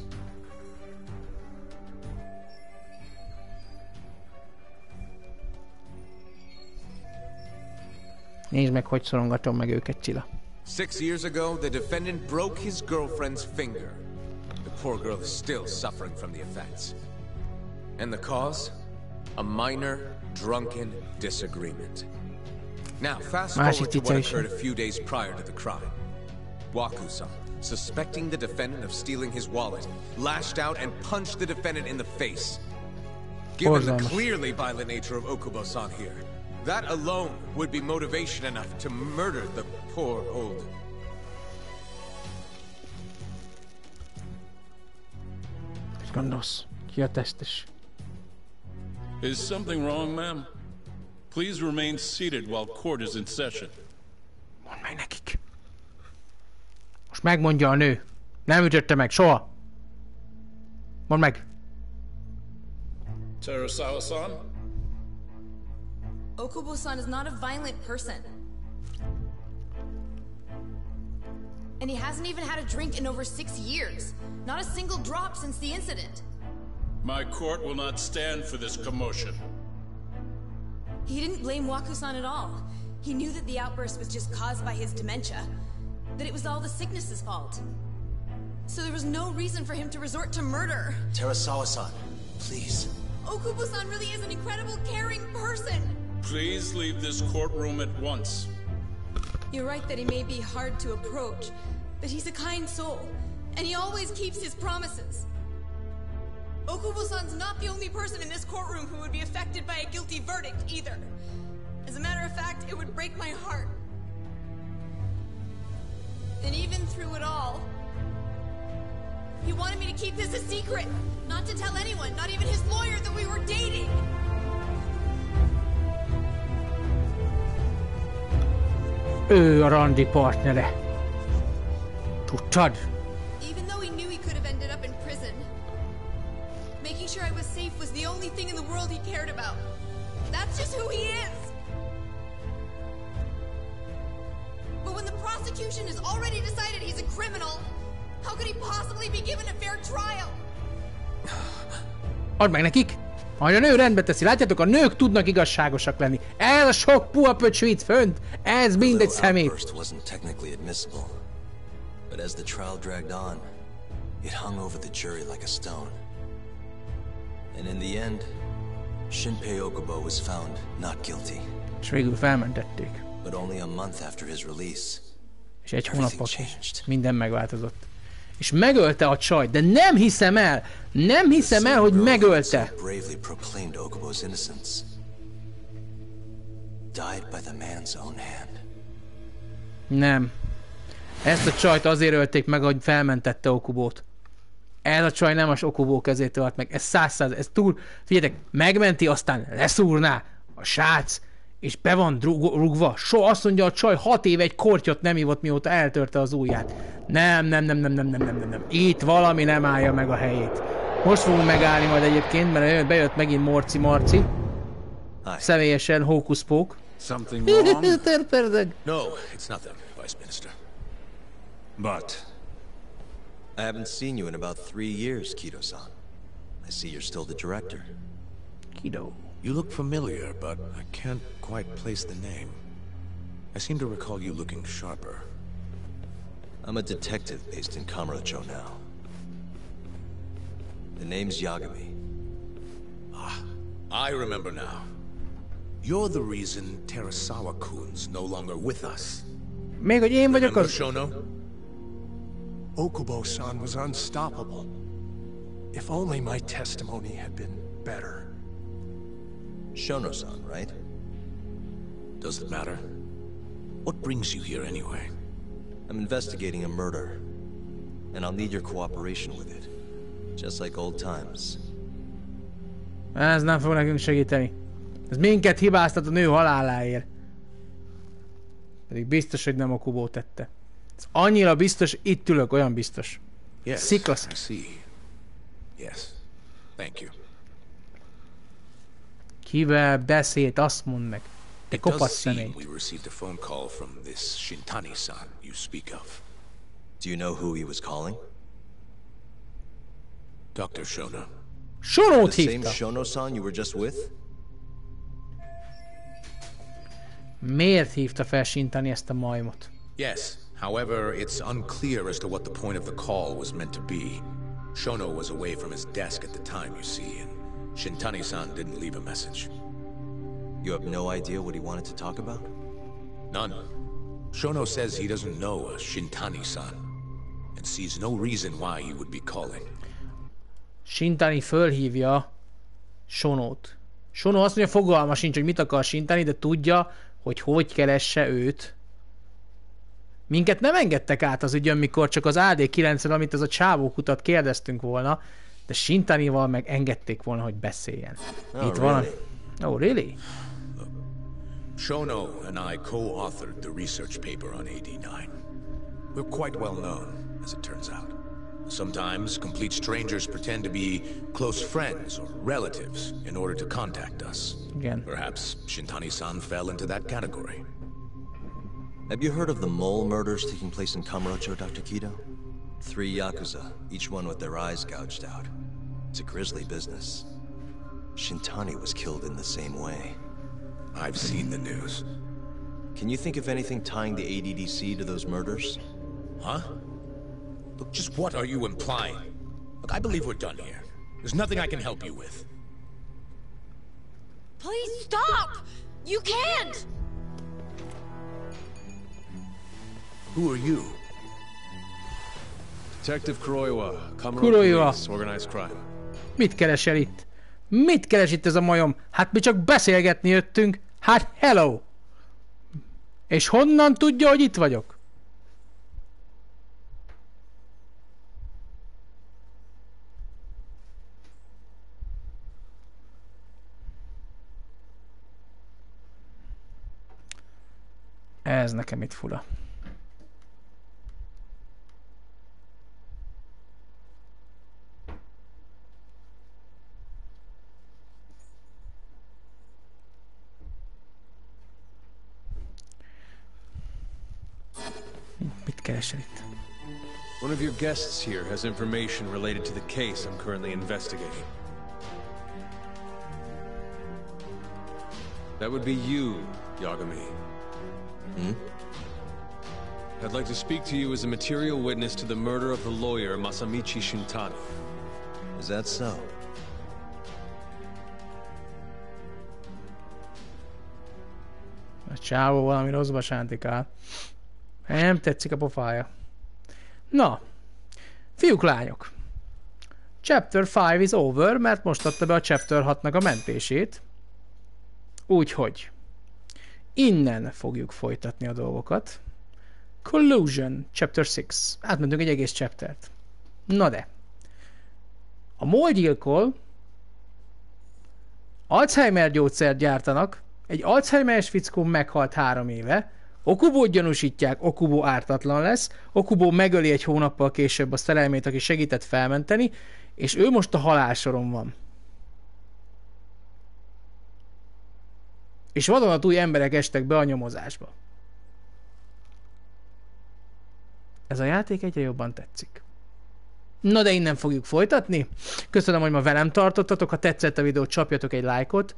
S1: Nézd meg, hogy szorongatom meg őket, Csilla.
S17: 6 years ago, the defendant broke his girlfriend's finger. The poor girl is still suffering from the effects. And the cause? A minor, drunken disagreement. Now, fast forward to what occurred a few days prior to the crime. Waku-san, suspecting the defendant of stealing his wallet, lashed out and punched the defendant in the face. Given the clearly violent nature of Okubo-san here, that alone would be motivation enough to murder the poor old...
S12: Is something wrong, ma'am? Please remain seated while court is in session.
S1: Mondd meg nekik. Most megmondja a nő. Nem ütötte meg, soha. Mondd meg.
S12: Terasawa-san?
S10: Okubo-san is not a violent person. And he hasn't even had a drink in over 6 years. Not a single drop since the incident.
S12: My court will not stand for this commotion.
S10: He didn't blame Waku-san at all. He knew that the outburst was just caused by his dementia. That it was all the sickness's fault. So there was no reason for him to resort to murder.
S2: Terasawa-san, please.
S10: Okubo-san really is an incredible, caring person.
S12: Please leave this courtroom at once.
S10: You're right that he may be hard to approach, but he's a kind soul, and he always keeps his promises. Okubo-san's not the only person in this courtroom who would be affected by a guilty verdict, either. As a matter of fact, it would break my heart. And even through it all,
S15: He wanted me to keep this a secret, not to tell anyone, not even his lawyer, that we were dating.
S1: Ő a randi partnere. Tudtad?
S15: Even though he knew he could have ended up in prison, making sure I was safe was the only thing in the world he cared about. That's just who he is. But when the prosecution has already decided he's a criminal, how could he possibly be given a fair trial?
S1: Add meg nekik! Majd a nő rendbe teszi. Látjátok, a nők tudnak igazságosak lenni. Ez a sok puha pöcső itt fönt, ez mind egy szemét.
S2: But as the trial dragged on, it hung over the jury like a stone. And in the end, Shinpei Okubo was found not guilty.
S1: És végül felmentették.
S2: But only a month after his release,
S1: és egy hónapban minden megváltozott. És megölte a csajt, de nem hiszem el! Nem hiszem el, hogy megölte! Nem. Ezt a csajt azért ölték meg, hogy felmentette Okubót. Ez a csaj nem az Okubó kezétől halt meg. Ez 100%. Ez túl... Figyeljetek, megmenti, aztán leszúrná a srác, és be van rugva. Azt mondja, a csaj 6 éve egy kortyot nem ivott, mióta eltörte az ujját. Nem. Itt valami nem állja meg a helyét. Most fogunk megállni majd egyébként, mert bejött megint Morci. Személyesen hókuszpók.
S7: Something wrong? No, it's nothing, Vice Minister. But
S2: I haven't seen you in about 3 years, Kido-san. I see you're still the director.
S1: Kido.
S7: You look familiar, but I can't quite place the name. I seem to recall you looking sharper.
S2: I'm a detective based in Kamurocho now. The name's Yagami.
S7: Ah, I remember now. You're the reason Terasawa-kun's no longer with us.
S1: Még hogy én vagyok az...
S7: Shono?
S16: Okubo-san was unstoppable. If only my testimony had been better.
S2: Shono-san, right?
S7: Does it matter? What brings you here anyway?
S2: I'm investigating a murder, and I'll need your cooperation with it. Just like old times.
S1: Ez nem fog nekünk segíteni. Ez minket hibáztat a nő haláláért. Pedig biztos, hogy nem Okubo tette. Ez annyira biztos, itt ülök, olyan biztos.
S7: Yes,
S1: Sziklasz.
S7: I see. Yes, thank you.
S1: Kivel beszélt, azt mondd meg. Te kopasz személy.
S7: We received a phone call from this Shintani-san you speak of.
S2: Do you know who he was calling?
S7: Dr. Shono.
S1: Shonót
S2: hívta.
S1: The
S2: same Shono-san you were just with?
S1: Miért hívta fel Shintani ezt a majmot?
S7: Yes, however, it's unclear as to what the point of the call was meant to be. Shono was away from his desk at the time, you see, and Shintani-san didn't leave a message.
S2: You have no idea what he wanted to talk about?
S7: None. Shono says he doesn't know a Shintani-san, and sees no reason why he would be calling.
S1: Shintani fölhívja Shonót. Shono azt mondja, fogalma sincs, hogy mit akar Shintani, de tudja, hogy keresse őt. Minket nem engedtek át az ügyön, mikor csak az AD9-ről, amit ez a csávókutat kérdeztünk volna, de Shintanival meg engedték volna, hogy beszéljen. Itt van. Oh, really?
S7: Shono and I co-authored the research paper on AD9. We're quite well known, as it turns out. Sometimes complete strangers pretend to be close friends or relatives in order to contact us.
S1: Again.
S7: Perhaps Shintani-san fell into that category.
S2: Have you heard of the mole murders taking place in Kamurocho, Dr. Kido? 3 Yakuza, each one with their eyes gouged out. It's a grisly business. Shintani was killed in the same way.
S7: I've seen the news.
S2: Can you think of anything tying the ADDC to those murders?
S7: Huh? Look, just what are you implying? Look, I believe we're done here. There's nothing I can help you with.
S15: Please stop! You can't!
S7: Who are you?
S18: Detective Kuroiwa, Kamurocho Organized Crime.
S1: Mit keresel itt? Mit keres itt ez a majom? Hát mi csak beszélgetni jöttünk. Hát hello! És honnan tudja, hogy itt vagyok? Ez nekem itt fura. Mit keresel itt?
S18: One of your guests here has information related to the case I'm currently investigating. That would be you, Yagami.
S2: Hmm?
S18: I'd like to speak to you as a material witness to the murder of the lawyer Masamichi Shintani.
S2: Is that so?
S1: A csávó valami rosszba sántikál. Nem tetszik a pofája. Na, fiúk, lányok. Chapter 5 is over, mert most adta be a Chapter 6-nak a mentését. Úgyhogy innen fogjuk folytatni a dolgokat. Collusion, Chapter 6. Átmentünk egy egész chaptert. Na de. A MOL gyilkol, Alzheimer gyógyszert gyártanak, egy Alzheimer-es fickó meghalt 3 éve, Okubót gyanúsítják, Okubo ártatlan lesz, Okubo megöli egy hónappal később a szerelmét, aki segített felmenteni, és ő most a halálsoron van. És vadonatúj emberek estek be a nyomozásba. Ez a játék egyre jobban tetszik. Na de innen fogjuk folytatni. Köszönöm, hogy ma velem tartottatok. Ha tetszett a videó, csapjatok egy lájkot.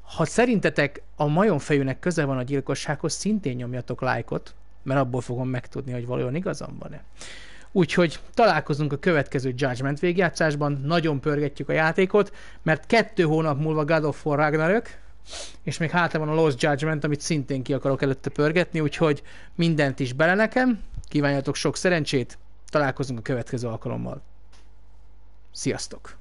S1: Ha szerintetek a majomfejűnek köze van a gyilkossághoz, szintén nyomjatok lájkot, mert abból fogom megtudni, hogy valójában igazam van-e. Úgyhogy találkozunk a következő Judgement végigjátszásban. Nagyon pörgetjük a játékot, mert 2 hónap múlva God of War Ragnarök, és még hátra van a Lost Judgement, amit szintén ki akarok előtte pörgetni, úgyhogy mindent is bele nekem. Kívánjatok sok szerencsét, találkozunk a következő alkalommal. Sziasztok!